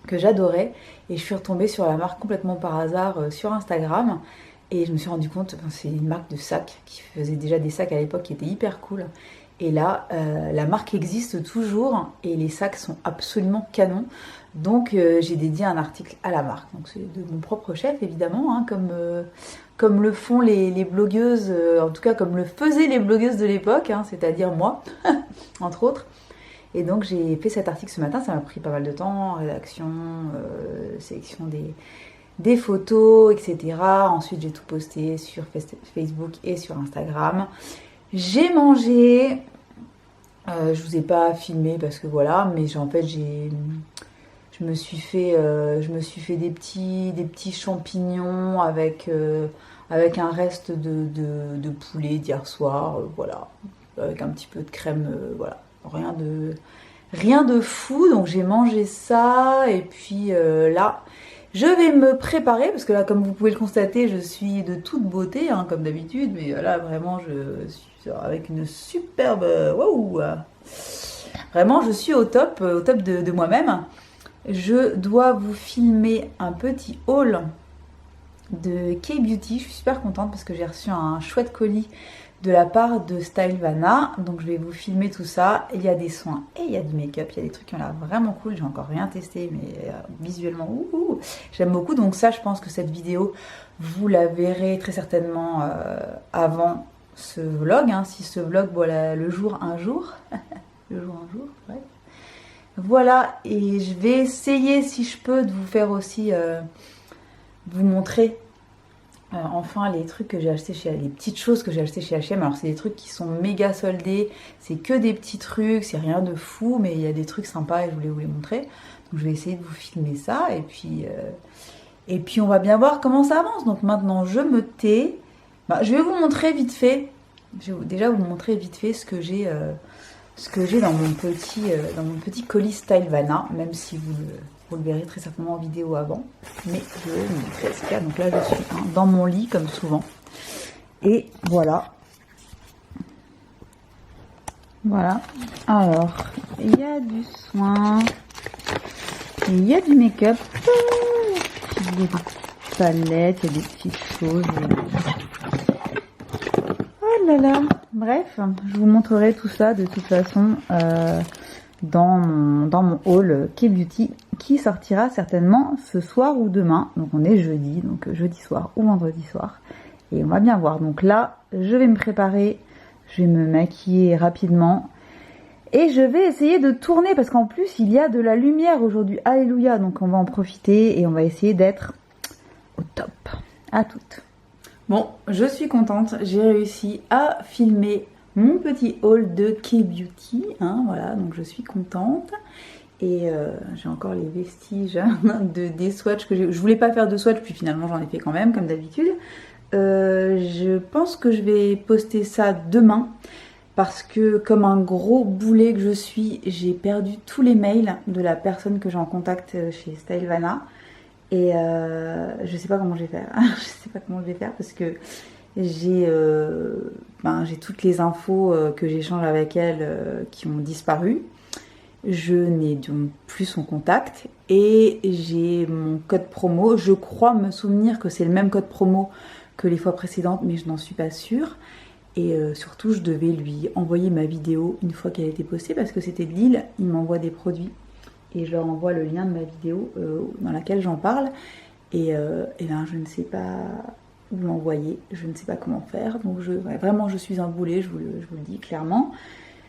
que j'adorais. Et je suis retombée sur la marque complètement par hasard sur Instagram. Et je me suis rendu compte, c'est une marque de sacs qui faisait déjà des sacs à l'époque qui étaient hyper cool. Et là, la marque existe toujours et les sacs sont absolument canons. Donc j'ai dédié un article à la marque. Donc c'est de mon propre chef évidemment, hein, comme le font les blogueuses, en tout cas comme le faisaient les blogueuses de l'époque, hein, c'est-à-dire moi, entre autres. Et donc j'ai fait cet article ce matin, ça m'a pris pas mal de temps, rédaction, sélection des photos, etc. Ensuite j'ai tout posté sur Facebook et sur Instagram. J'ai mangé, je vous ai pas filmé parce que voilà, mais en fait je me suis fait des petits champignons avec un reste de poulet d'hier soir, voilà, avec un petit peu de crème, voilà, rien de fou. Donc j'ai mangé ça et puis là je vais me préparer parce que là, comme vous pouvez le constater, je suis de toute beauté, hein, comme d'habitude, mais là vraiment je suis avec une superbe, waouh, vraiment je suis au top de moi-même. Je dois vous filmer un petit haul de K-Beauty. Je suis super contente parce que j'ai reçu un chouette colis de la part de Stylevana. Donc je vais vous filmer tout ça. Il y a des soins et il y a du make-up. Il y a des trucs qui ont l'air vraiment cool. J'ai encore rien testé, mais visuellement, j'aime beaucoup. Donc ça, je pense que cette vidéo, vous la verrez très certainement avant ce vlog. Hein, si ce vlog, voilà, le jour un jour. Le jour un jour, bref. Voilà, et je vais essayer, si je peux, de vous faire aussi, vous montrer enfin les trucs que j'ai acheté chez les petites choses que j'ai acheté chez H&M. Alors c'est des trucs qui sont méga soldés, c'est que des petits trucs, c'est rien de fou, mais il y a des trucs sympas et je voulais vous les montrer. Donc je vais essayer de vous filmer ça et puis on va bien voir comment ça avance. Donc maintenant je me tais. Je vais vous montrer vite fait, je vais déjà vous montrer vite fait ce que j'ai dans mon petit colis Stylevana, même si vous le verrez très certainement en vidéo avant, mais je vais vous montrer ce qu'il y a. Donc là je suis dans mon lit comme souvent, et voilà. Alors il y a du soin, il y a du make-up, il y a des palettes, il y a des petites choses. Oh là là, bref, je vous montrerai tout ça de toute façon dans mon haul K-Beauty qui sortira certainement ce soir ou demain. Donc on est jeudi, donc jeudi soir ou vendredi soir. Et on va bien voir. Donc là, je vais me préparer, je vais me maquiller rapidement. Et je vais essayer de tourner parce qu'en plus il y a de la lumière aujourd'hui. Alléluia, donc on va en profiter et on va essayer d'être au top. À toutes. Bon, je suis contente, j'ai réussi à filmer mon petit haul de K-Beauty, hein, voilà, donc je suis contente. Et j'ai encore les vestiges des swatchs que je voulais pas faire de swatch, puis finalement j'en ai fait quand même, comme d'habitude. Je pense que je vais poster ça demain, parce que comme un gros boulet que je suis, j'ai perdu tous les mails de la personne que j'ai en contact chez Stylevana. Et je sais pas comment je vais faire. Je sais pas comment je vais faire parce que j'ai toutes les infos que j'échange avec elle qui ont disparu. Je n'ai donc plus son contact et j'ai mon code promo. Je crois me souvenir que c'est le même code promo que les fois précédentes, mais je n'en suis pas sûre. Et surtout, je devais lui envoyer ma vidéo une fois qu'elle a été postée parce que c'était de Lille. Il m'envoie des produits. Et je leur envoie le lien de ma vidéo dans laquelle j'en parle. Et ben, je ne sais pas où l'envoyer, je ne sais pas comment faire. Donc vraiment, je suis un boulet, je vous le dis clairement.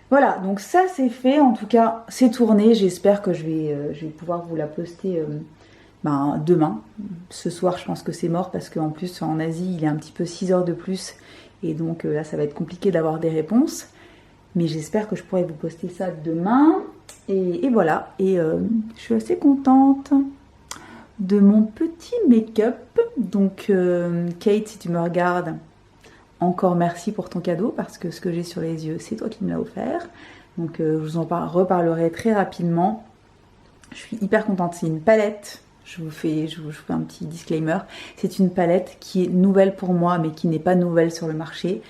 Voilà, donc ça c'est fait. En tout cas, c'est tourné. J'espère que je vais pouvoir vous la poster demain. Ce soir, je pense que c'est mort parce qu'en plus, en Asie, il est un petit peu 6 heures de plus. Et donc là, ça va être compliqué d'avoir des réponses. Mais j'espère que je pourrai vous poster ça demain. Et voilà, et je suis assez contente de mon petit make-up. Donc Kate, si tu me regardes, encore merci pour ton cadeau, parce que ce que j'ai sur les yeux, c'est toi qui me l'as offert. Donc je vous en reparlerai très rapidement. Je suis hyper contente, c'est une palette. Je vous fais un petit disclaimer. C'est une palette qui est nouvelle pour moi, mais qui n'est pas nouvelle sur le marché,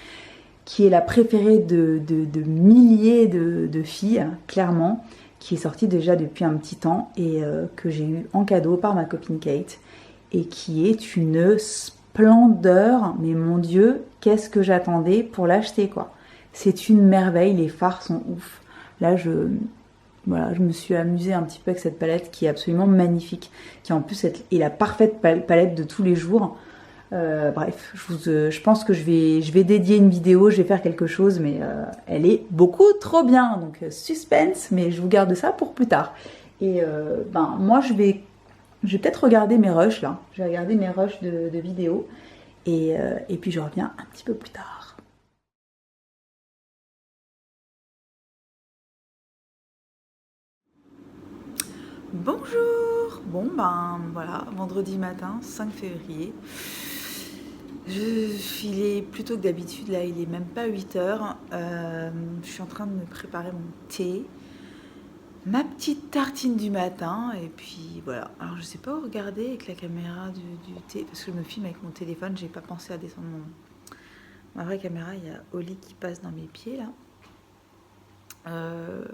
qui est la préférée de milliers de filles, clairement, qui est sortie déjà depuis un petit temps et que j'ai eu en cadeau par ma copine Kate, et qui est une splendeur, mais mon Dieu, qu'est-ce que j'attendais pour l'acheter, quoi. C'est une merveille, les fards sont ouf. Là, voilà, je me suis amusée un petit peu avec cette palette qui est absolument magnifique, qui en plus est la parfaite palette de tous les jours. Bref, je pense que je vais dédier une vidéo, je vais faire quelque chose, mais elle est beaucoup trop bien. Donc suspense, mais je vous garde ça pour plus tard. Et moi, je vais peut-être regarder mes rushs là. Je vais regarder mes rushs de vidéos. Et puis je reviens un petit peu plus tard. Bonjour. Bon voilà, vendredi matin, 5 février. Il est plutôt que d'habitude, là il est même pas 8 h. Je suis en train de me préparer mon thé. Ma petite tartine du matin, et puis voilà. Alors je sais pas où regarder avec la caméra du thé, parce que je me filme avec mon téléphone, j'ai pas pensé à descendre ma vraie caméra. Il y a Oli qui passe dans mes pieds là.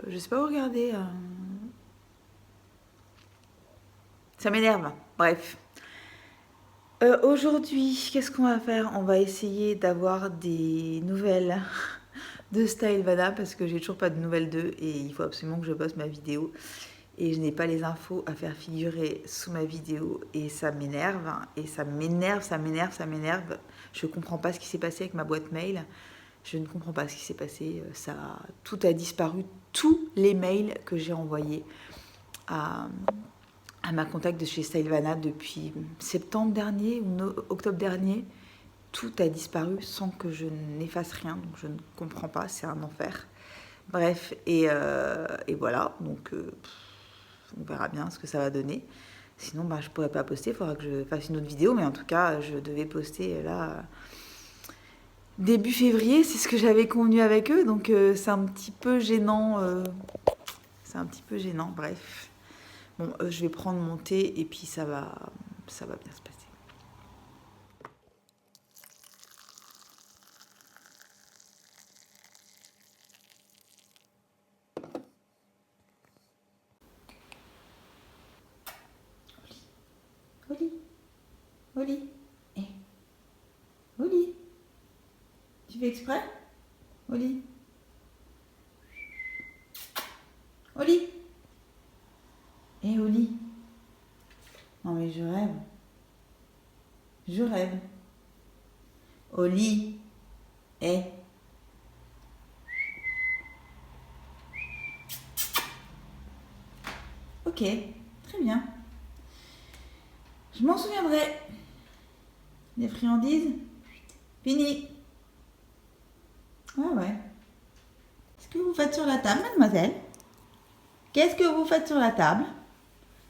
Je sais pas où regarder. Ça m'énerve, bref. Aujourd'hui, qu'est-ce qu'on va faire? On va essayer d'avoir des nouvelles de Stylevana parce que j'ai toujours pas de nouvelles d'eux et il faut absolument que je poste ma vidéo et je n'ai pas les infos à faire figurer sous ma vidéo et ça m'énerve et ça m'énerve. Je comprends pas ce qui s'est passé avec ma boîte mail. Je ne comprends pas ce qui s'est passé. Tout a disparu. Tous les mails que j'ai envoyés à ma contact de chez Stylevana depuis septembre dernier ou octobre dernier, tout a disparu sans que je n'efface rien, donc je ne comprends pas, c'est un enfer. Bref, et voilà, donc on verra bien ce que ça va donner. Sinon, je pourrais pas poster, il faudra que je fasse une autre vidéo, mais en tout cas, je devais poster là début février, c'est ce que j'avais convenu avec eux, donc c'est un petit peu gênant. Bref. Bon, je vais prendre mon thé et puis ça va bien se passer. Oli, Oli, tu fais exprès? Oli, Oli. Non mais je rêve. Oli, Ok, très bien. Je m'en souviendrai. Les friandises, fini. Ouais. Qu'est-ce que vous faites sur la table, mademoiselle? Qu'est-ce que vous faites sur la table?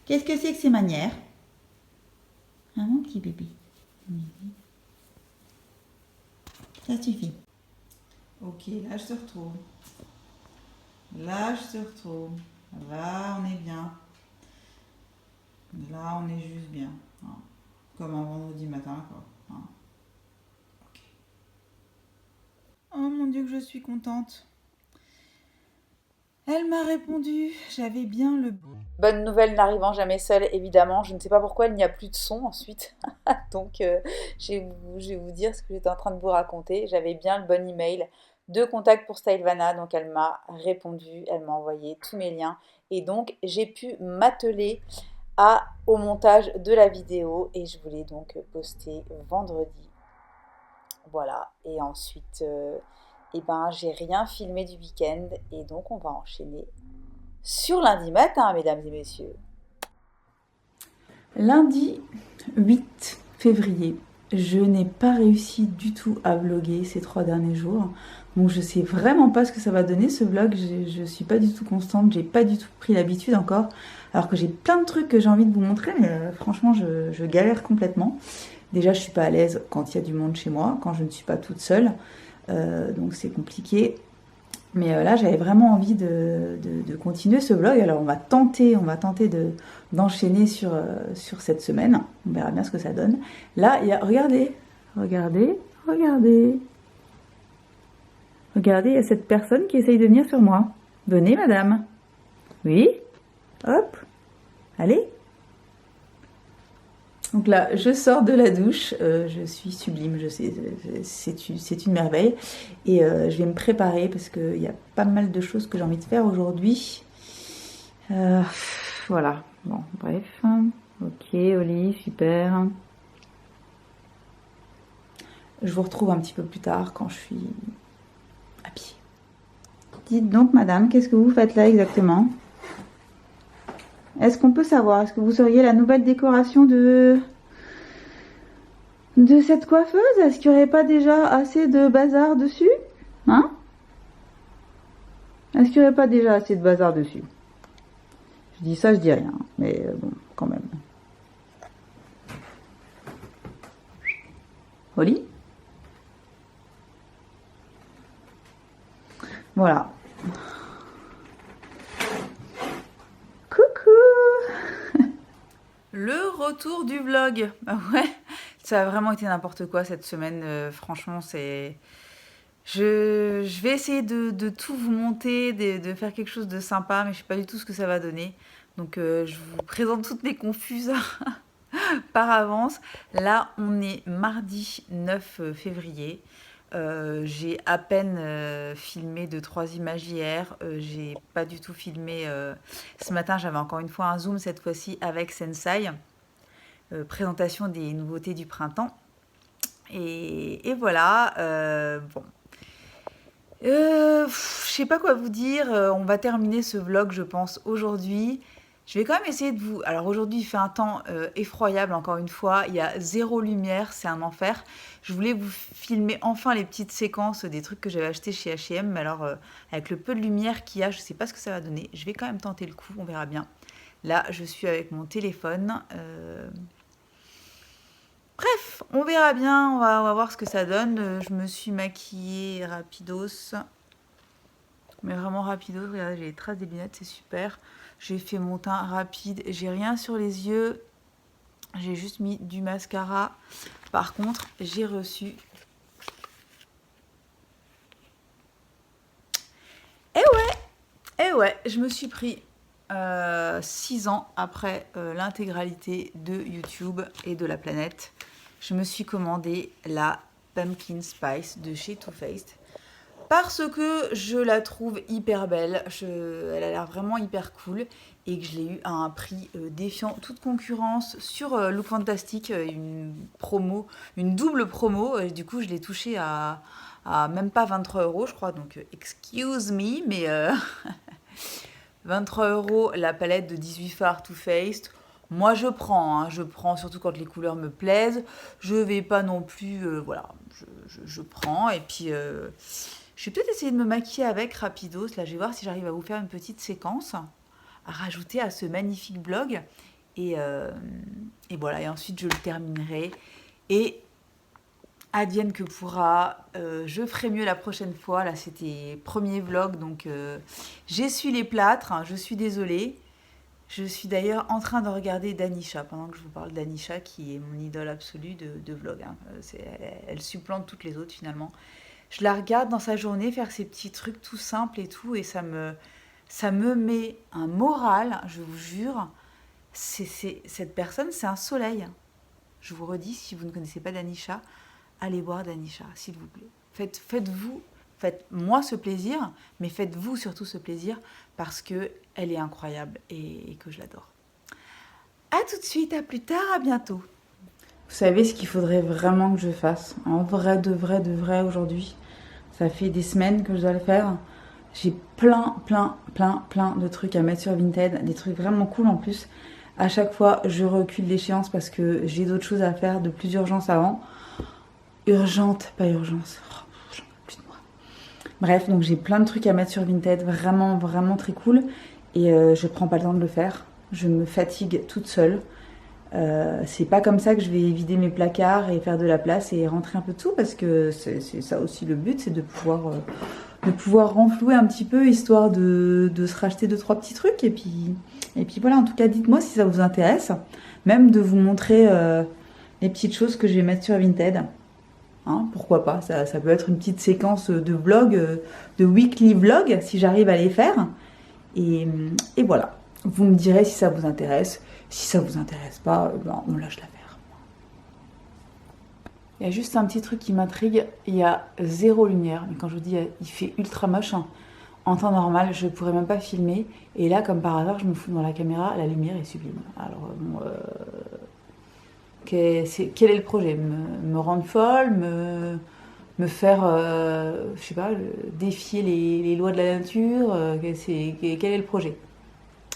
Qu'est-ce que c'est que ces manières? Ah, mon petit bébé. Ça suffit. Ok, là je te retrouve. Là on est bien. Là, on est juste bien. Hein. Comme un vendredi matin, quoi. Hein. Ok. Oh mon Dieu, que je suis contente. Elle m'a répondu, j'avais bien le... Bonne nouvelle n'arrivant jamais seule, évidemment. Je ne sais pas pourquoi il n'y a plus de son ensuite. Donc, je vais vous dire ce que j'étais en train de vous raconter. J'avais bien le bon email de contact pour Stylevana. Donc, elle m'a répondu, elle m'a envoyé tous mes liens. Et donc, j'ai pu m'atteler au montage de la vidéo. Et je voulais donc poster vendredi. Voilà. Et ensuite... j'ai rien filmé du week-end et donc on va enchaîner sur lundi matin, mesdames et messieurs. Lundi 8 février, je n'ai pas réussi du tout à vlogger ces 3 derniers jours. Donc je sais vraiment pas ce que ça va donner ce vlog, je suis pas du tout constante, j'ai pas du tout pris l'habitude encore. Alors que j'ai plein de trucs que j'ai envie de vous montrer, mais franchement je galère complètement. Déjà je suis pas à l'aise quand il y a du monde chez moi, quand je ne suis pas toute seule. Donc c'est compliqué, mais là j'avais vraiment envie de continuer ce vlog. Alors on va tenter d'enchaîner sur cette semaine, on verra bien ce que ça donne. Là il y a, regardez, il y a cette personne qui essaye de venir sur moi. Venez madame. Oui, hop, allez. Donc là, je sors de la douche, je suis sublime, je sais, c'est une merveille. Et je vais me préparer parce qu'il y a pas mal de choses que j'ai envie de faire aujourd'hui. Voilà, bon, bref. Ok, Oli, super. Je vous retrouve un petit peu plus tard quand je suis à pied. Dites donc, madame, qu'est-ce que vous faites là exactement? Est-ce qu'on peut savoir, est-ce que vous seriez la nouvelle décoration de cette coiffeuse? Est-ce qu'il n'y aurait pas déjà assez de bazar dessus? Hein? Est-ce qu'il n'y aurait pas déjà assez de bazar dessus? Je dis ça, je dis rien, mais bon, quand même. Oli? Voilà. Coucou! Le retour du vlog. Ah ouais, ça a vraiment été n'importe quoi cette semaine. Franchement, c'est... Je vais essayer de tout vous monter, de faire quelque chose de sympa, mais je sais pas du tout ce que ça va donner. Donc je vous présente toutes mes confuses par avance. Là, on est mardi 9 février. J'ai à peine filmé 2-3 images hier. J'ai pas du tout filmé ce matin. J'avais encore une fois un zoom, cette fois-ci avec Sensai. Présentation des nouveautés du printemps. Et voilà. Bon. Je sais pas quoi vous dire. On va terminer ce vlog, je pense, aujourd'hui. Je vais quand même essayer de vous... Alors aujourd'hui, il fait un temps effroyable, encore une fois. Il y a 0 lumière, c'est un enfer. Je voulais vous filmer enfin les petites séquences des trucs que j'avais achetés chez H&M. Mais alors, avec le peu de lumière qu'il y a, je sais pas ce que ça va donner. Je vais quand même tenter le coup, on verra bien. Là, je suis avec mon téléphone. Bref, on verra bien, on va voir ce que ça donne. Je me suis maquillée rapidos. Mais vraiment rapidos, regardez, j'ai les traces des lunettes, c'est super. J'ai fait mon teint rapide, j'ai rien sur les yeux. J'ai juste mis du mascara. Par contre, j'ai reçu... Eh ouais, je me suis pris 6 ans après l'intégralité de YouTube et de la planète. Je me suis commandé la Pumpkin Spice de chez Too Faced. Parce que je la trouve hyper belle, elle a l'air vraiment hyper cool et que je l'ai eu à un prix défiant toute concurrence sur Look Fantastic, une double promo. Et du coup, je l'ai touché à même pas 23 € je crois, donc excuse me, mais 23 € la palette de 18 fards Too Faced. Moi, je prends surtout quand les couleurs me plaisent. Je vais pas non plus, voilà, je prends et puis... je vais peut-être essayer de me maquiller avec rapidos. Là, je vais voir si j'arrive à vous faire une petite séquence à rajouter à ce magnifique vlog. Et voilà, et ensuite je le terminerai. Et advienne que pourra, je ferai mieux la prochaine fois. Là, c'était premier vlog, donc j'essuie les plâtres. Je suis désolée. Je suis d'ailleurs en train de regarder Danisha, pendant que je vous parle d'Anisha, qui est mon idole absolue de vlog. Hein. Elle supplante toutes les autres, finalement. Je la regarde dans sa journée faire ses petits trucs tout simples et tout, et ça me met un moral, je vous jure. Cette personne, c'est un soleil. Je vous redis, si vous ne connaissez pas Danisha, allez voir Danisha, s'il vous plaît. Faites-moi ce plaisir, mais faites-vous surtout ce plaisir, parce qu'elle est incroyable et que je l'adore. A tout de suite, à plus tard, à bientôt. Vous savez ce qu'il faudrait vraiment que je fasse, en vrai de vrai aujourd'hui. Ça fait des semaines que je dois le faire. J'ai plein de trucs à mettre sur Vinted, des trucs vraiment cool en plus. À chaque fois, je recule l'échéance parce que j'ai d'autres choses à faire, de plus urgence avant. Urgente, pas urgence. Oh, j'en peux plus de moi. Bref, donc j'ai plein de trucs à mettre sur Vinted, vraiment très cool. Et je prends pas le temps de le faire. Je me fatigue toute seule. C'est pas comme ça que je vais vider mes placards et faire de la place et rentrer un peu de tout, parce que c'est ça aussi le but, c'est de pouvoir renflouer un petit peu, histoire de se racheter 2-3 petits trucs, et puis voilà. En tout cas, dites-moi si ça vous intéresse, même de vous montrer les petites choses que je vais mettre sur Vinted, hein, pourquoi pas. Ça peut être une petite séquence de vlog, de weekly vlog, si j'arrive à les faire, et voilà. Vous me direz si ça vous intéresse. Si ça vous intéresse pas, ben on lâche l'affaire. Il y a juste un petit truc qui m'intrigue, il y a zéro lumière. Mais quand je vous dis il fait ultra moche, hein, en temps normal, je pourrais même pas filmer. Et là, comme par hasard, je me fous dans la caméra, la lumière est sublime. Alors, bon, quel est le projet? Me rendre folle, me faire, je sais pas, défier les lois de la nature? Quel est le projet?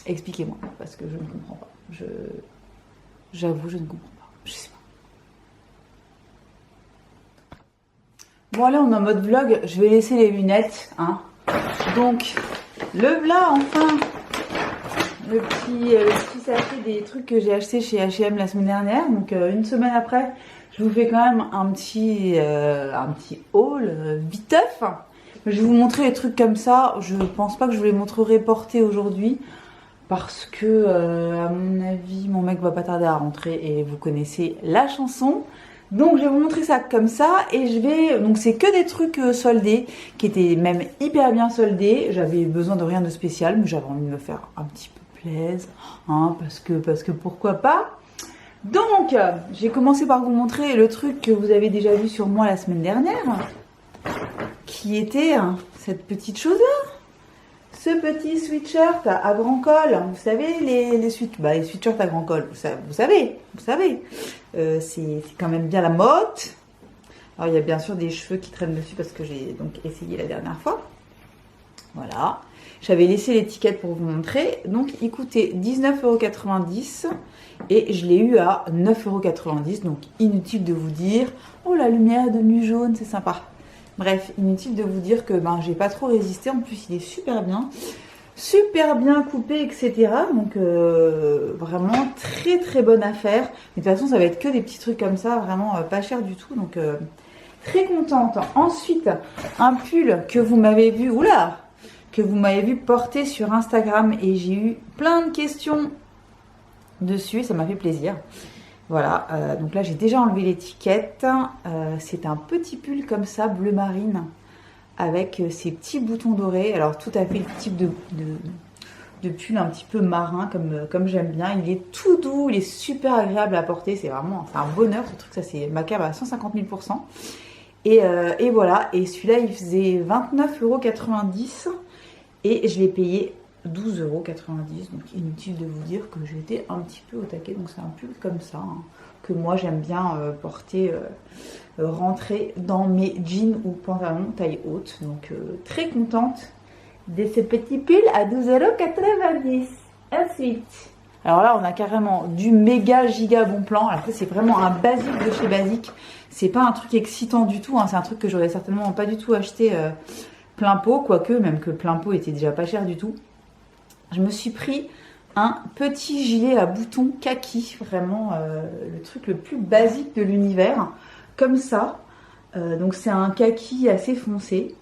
Expliquez-moi, parce que je ne comprends pas. J'avoue, je ne comprends pas. Je sais pas. Bon, là, on est en mode vlog. Je vais laisser les lunettes, hein. Donc, le voilà, enfin, le petit sachet des trucs que j'ai acheté chez H&M la semaine dernière. Donc, une semaine après, je vous fais quand même un petit haul viteuf. Je vais vous montrer les trucs comme ça. Je pense pas que je vous les montrerai portés aujourd'hui. Parce que, à mon avis, mon mec va pas tarder à rentrer et vous connaissez la chanson. Donc, je vais vous montrer ça comme ça et je vais... Donc, c'est que des trucs soldés qui étaient même hyper bien soldés. J'avais besoin de rien de spécial, mais j'avais envie de me faire un petit peu plaisir, hein, parce que pourquoi pas. Donc, j'ai commencé par vous montrer le truc que vous avez déjà vu sur moi la semaine dernière, qui était cette petite chose-là. Ce petit sweatshirt à grand col, vous savez, les sweatshirts à grand col, vous savez, c'est quand même bien la mode. Alors il y a bien sûr des cheveux qui traînent dessus parce que j'ai donc essayé la dernière fois. Voilà, j'avais laissé l'étiquette pour vous montrer. Donc il coûtait 19,90 € et je l'ai eu à 9,90 €. Donc inutile de vous dire, oh la lumière est devenue jaune, c'est sympa. Bref, inutile de vous dire que j'ai pas trop résisté. En plus, il est super bien coupé, etc. Donc, vraiment très très bonne affaire. Mais de toute façon, ça va être que des petits trucs comme ça, vraiment pas cher du tout. Donc, très contente. Ensuite, un pull que vous m'avez vu, porter sur Instagram et j'ai eu plein de questions dessus. Et ça m'a fait plaisir. Voilà, donc là j'ai déjà enlevé l'étiquette. C'est un petit pull comme ça, bleu marine, avec ces petits boutons dorés. Alors tout à fait le type de pull un petit peu marin comme j'aime bien. Il est tout doux, il est super agréable à porter. C'est un bonheur ce truc, ça c'est macabre à 150 000 %. Et voilà, et celui-là il faisait 29,90 € et je l'ai payé 12,90 €, donc inutile de vous dire que j'étais un petit peu au taquet. Donc c'est un pull comme ça, que moi j'aime bien porter, rentrer dans mes jeans ou pantalons taille haute. Donc très contente de ce petit pull à 12,90 €. Ensuite, alors là on a carrément du méga giga bon plan. Alors c'est vraiment un basique de chez Basique. C'est pas un truc excitant du tout, hein. C'est un truc que j'aurais certainement pas du tout acheté plein pot, quoique même que plein pot était déjà pas cher du tout. Je me suis pris un petit gilet à boutons kaki, vraiment le truc le plus basique de l'univers, comme ça. Donc c'est un kaki assez foncé.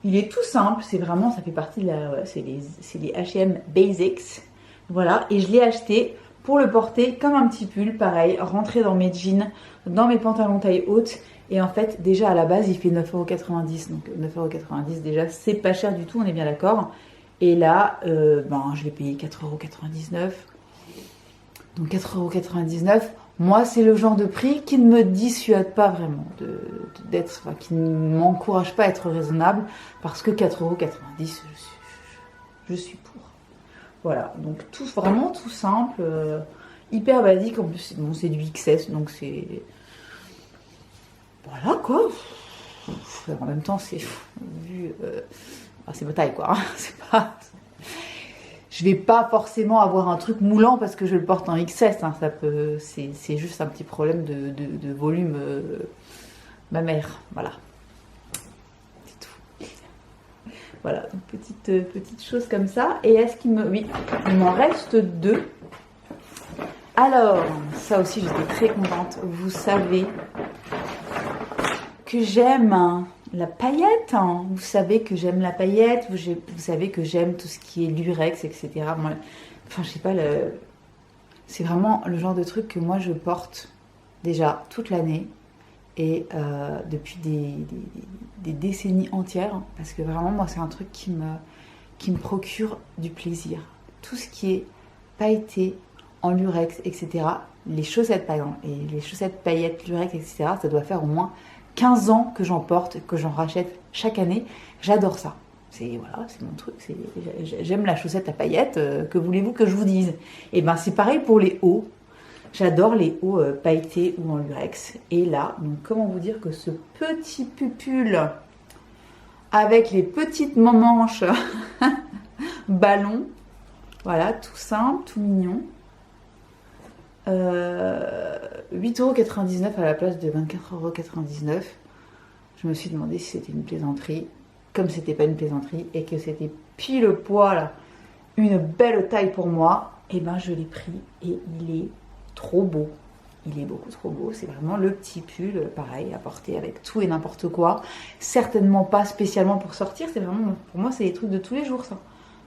Il est tout simple, c'est vraiment, ça fait partie de la... c'est les H&M Basics. Voilà, et je l'ai acheté pour le porter comme un petit pull, pareil, rentrer dans mes jeans, dans mes pantalons taille haute. Et en fait, déjà à la base, il fait 9,90 €. Donc 9,90 € déjà, c'est pas cher du tout, on est bien d'accord. Et là, je l'ai payé 4,99 €. Donc 4,99 €, moi c'est le genre de prix qui ne me dissuade pas vraiment qui ne m'encourage pas à être raisonnable, parce que 4,90 €, je suis pour. Voilà, donc vraiment tout simple, hyper basique. En plus, c'est du XS, donc c'est... Voilà quoi. En même temps, c'est vu... c'est ma taille quoi, c'est pas... Je vais pas forcément avoir un truc moulant parce que je le porte en XS, hein. C'est juste un petit problème de volume mammaire, voilà. C'est tout. Voilà, donc petite chose comme ça. Et est-ce qu'il me... Oui, il m'en reste 2. Alors, ça aussi j'étais très contente. Vous savez que j'aime la paillette, hein. Vous savez que j'aime la paillette, vous savez que j'aime tout ce qui est lurex, etc. Moi, enfin, je sais pas, c'est vraiment le genre de truc que moi je porte déjà toute l'année et depuis des décennies entières, parce que vraiment moi c'est un truc qui me procure du plaisir. Tout ce qui est pailleté, en lurex, etc. Les chaussettes, par exemple, et les chaussettes paillettes, lurex, etc. Ça doit faire au moins 15 ans que j'en porte, que j'en rachète chaque année. J'adore ça. C'est voilà, c'est mon truc. J'aime la chaussette à paillettes. Que voulez-vous que je vous dise? Et ben c'est pareil pour les hauts. J'adore les hauts pailletés ou en lurex. Et là, donc comment vous dire que ce petit pupule avec les petites manches ballon, voilà, tout simple, tout mignon. 8,99 € à la place de 24,99 €. Je me suis demandé si c'était une plaisanterie. Comme c'était pas une plaisanterie et que c'était pile poil une belle taille pour moi, et ben je l'ai pris et il est trop beau. Il est beaucoup trop beau. C'est vraiment le petit pull, pareil, à porter avec tout et n'importe quoi. Certainement pas spécialement pour sortir. C'est vraiment, pour moi, c'est les trucs de tous les jours, ça.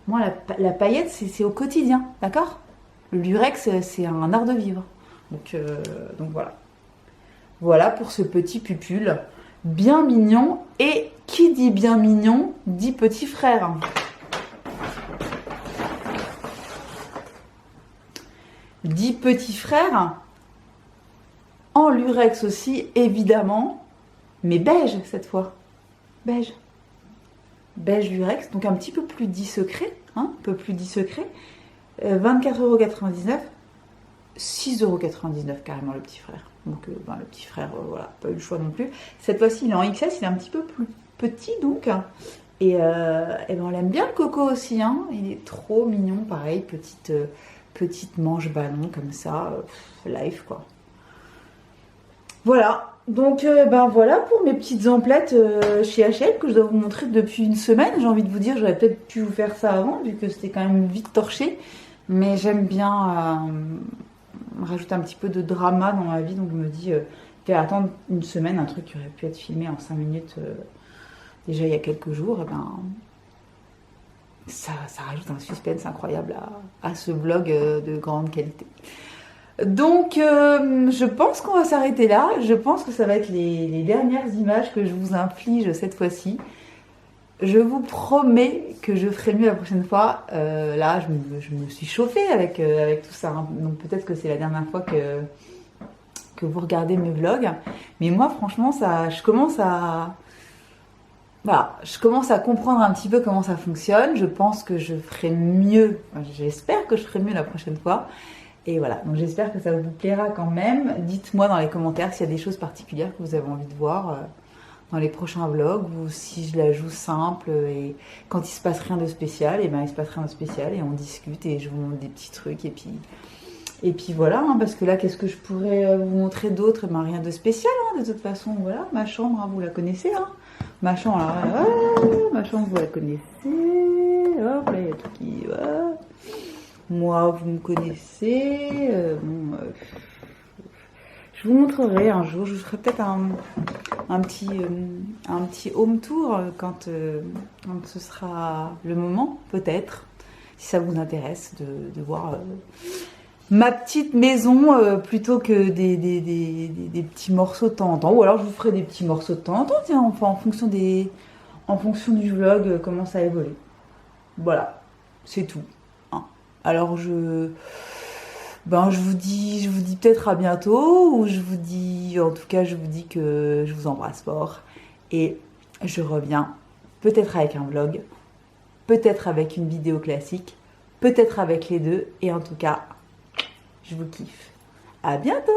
Moi, la paillette, c'est au quotidien, d'accord? Le lurex, c'est un art de vivre. Donc voilà. Voilà pour ce petit pupule bien mignon. Et qui dit bien mignon, dit petit frère. Dit petit frère, en lurex aussi, évidemment, mais beige cette fois. Beige. Beige lurex, donc un petit peu plus discret, hein, un peu plus discret. 24,99 €, 6,99 € carrément le petit frère. Donc le petit frère, voilà, pas eu le choix non plus. Cette fois-ci, il est en XS, il est un petit peu plus petit donc. Et ben on l'aime bien le coco aussi, hein. Il est trop mignon, pareil, petite manche ballon comme ça, life quoi. Voilà, donc ben voilà pour mes petites emplettes chez H&M que je dois vous montrer depuis une semaine. J'ai envie de vous dire, j'aurais peut-être pu vous faire ça avant vu que c'était quand même vite torché. Mais j'aime bien rajouter un petit peu de drama dans ma vie, donc je me dis, attendre une semaine, un truc qui aurait pu être filmé en 5 minutes déjà il y a quelques jours, et ben ça rajoute un suspense incroyable à ce vlog de grande qualité. Donc je pense qu'on va s'arrêter là. Je pense que ça va être les dernières images que je vous inflige cette fois-ci. Je vous promets que je ferai mieux la prochaine fois. Là, je me suis chauffée avec tout ça, hein. Donc peut-être que c'est la dernière fois que vous regardez mes vlogs. Mais moi, franchement, je commence à comprendre un petit peu comment ça fonctionne. Je pense que je ferai mieux. J'espère que je ferai mieux la prochaine fois. Et voilà, donc j'espère que ça vous plaira quand même. Dites-moi dans les commentaires s'il y a des choses particulières que vous avez envie de voir dans les prochains vlogs, ou si je la joue simple et quand il se passe rien de spécial, et ben il se passe rien de spécial et on discute et je vous montre des petits trucs et puis voilà, hein, parce que là qu'est-ce que je pourrais vous montrer d'autre? Ben rien de spécial, hein, de toute façon. Voilà, ma chambre, hein, vous la connaissez, hein. Ma chambre, alors, ma chambre, vous la connaissez. Hop, là il y a tout qui... Moi, vous me connaissez. Je vous montrerai un jour. Je vous ferai peut-être un petit home tour quand ce sera le moment, peut-être, si ça vous intéresse de voir ma petite maison plutôt que des petits morceaux de temps en temps. Ou alors je vous ferai des petits morceaux de temps en temps, tiens, enfin, en fonction du vlog, comment ça évolue. Voilà, c'est tout. Alors je vous dis peut-être à bientôt, ou en tout cas je vous dis que je vous embrasse fort et je reviens peut-être avec un vlog, peut-être avec une vidéo classique, peut-être avec les deux, et en tout cas je vous kiffe. À bientôt.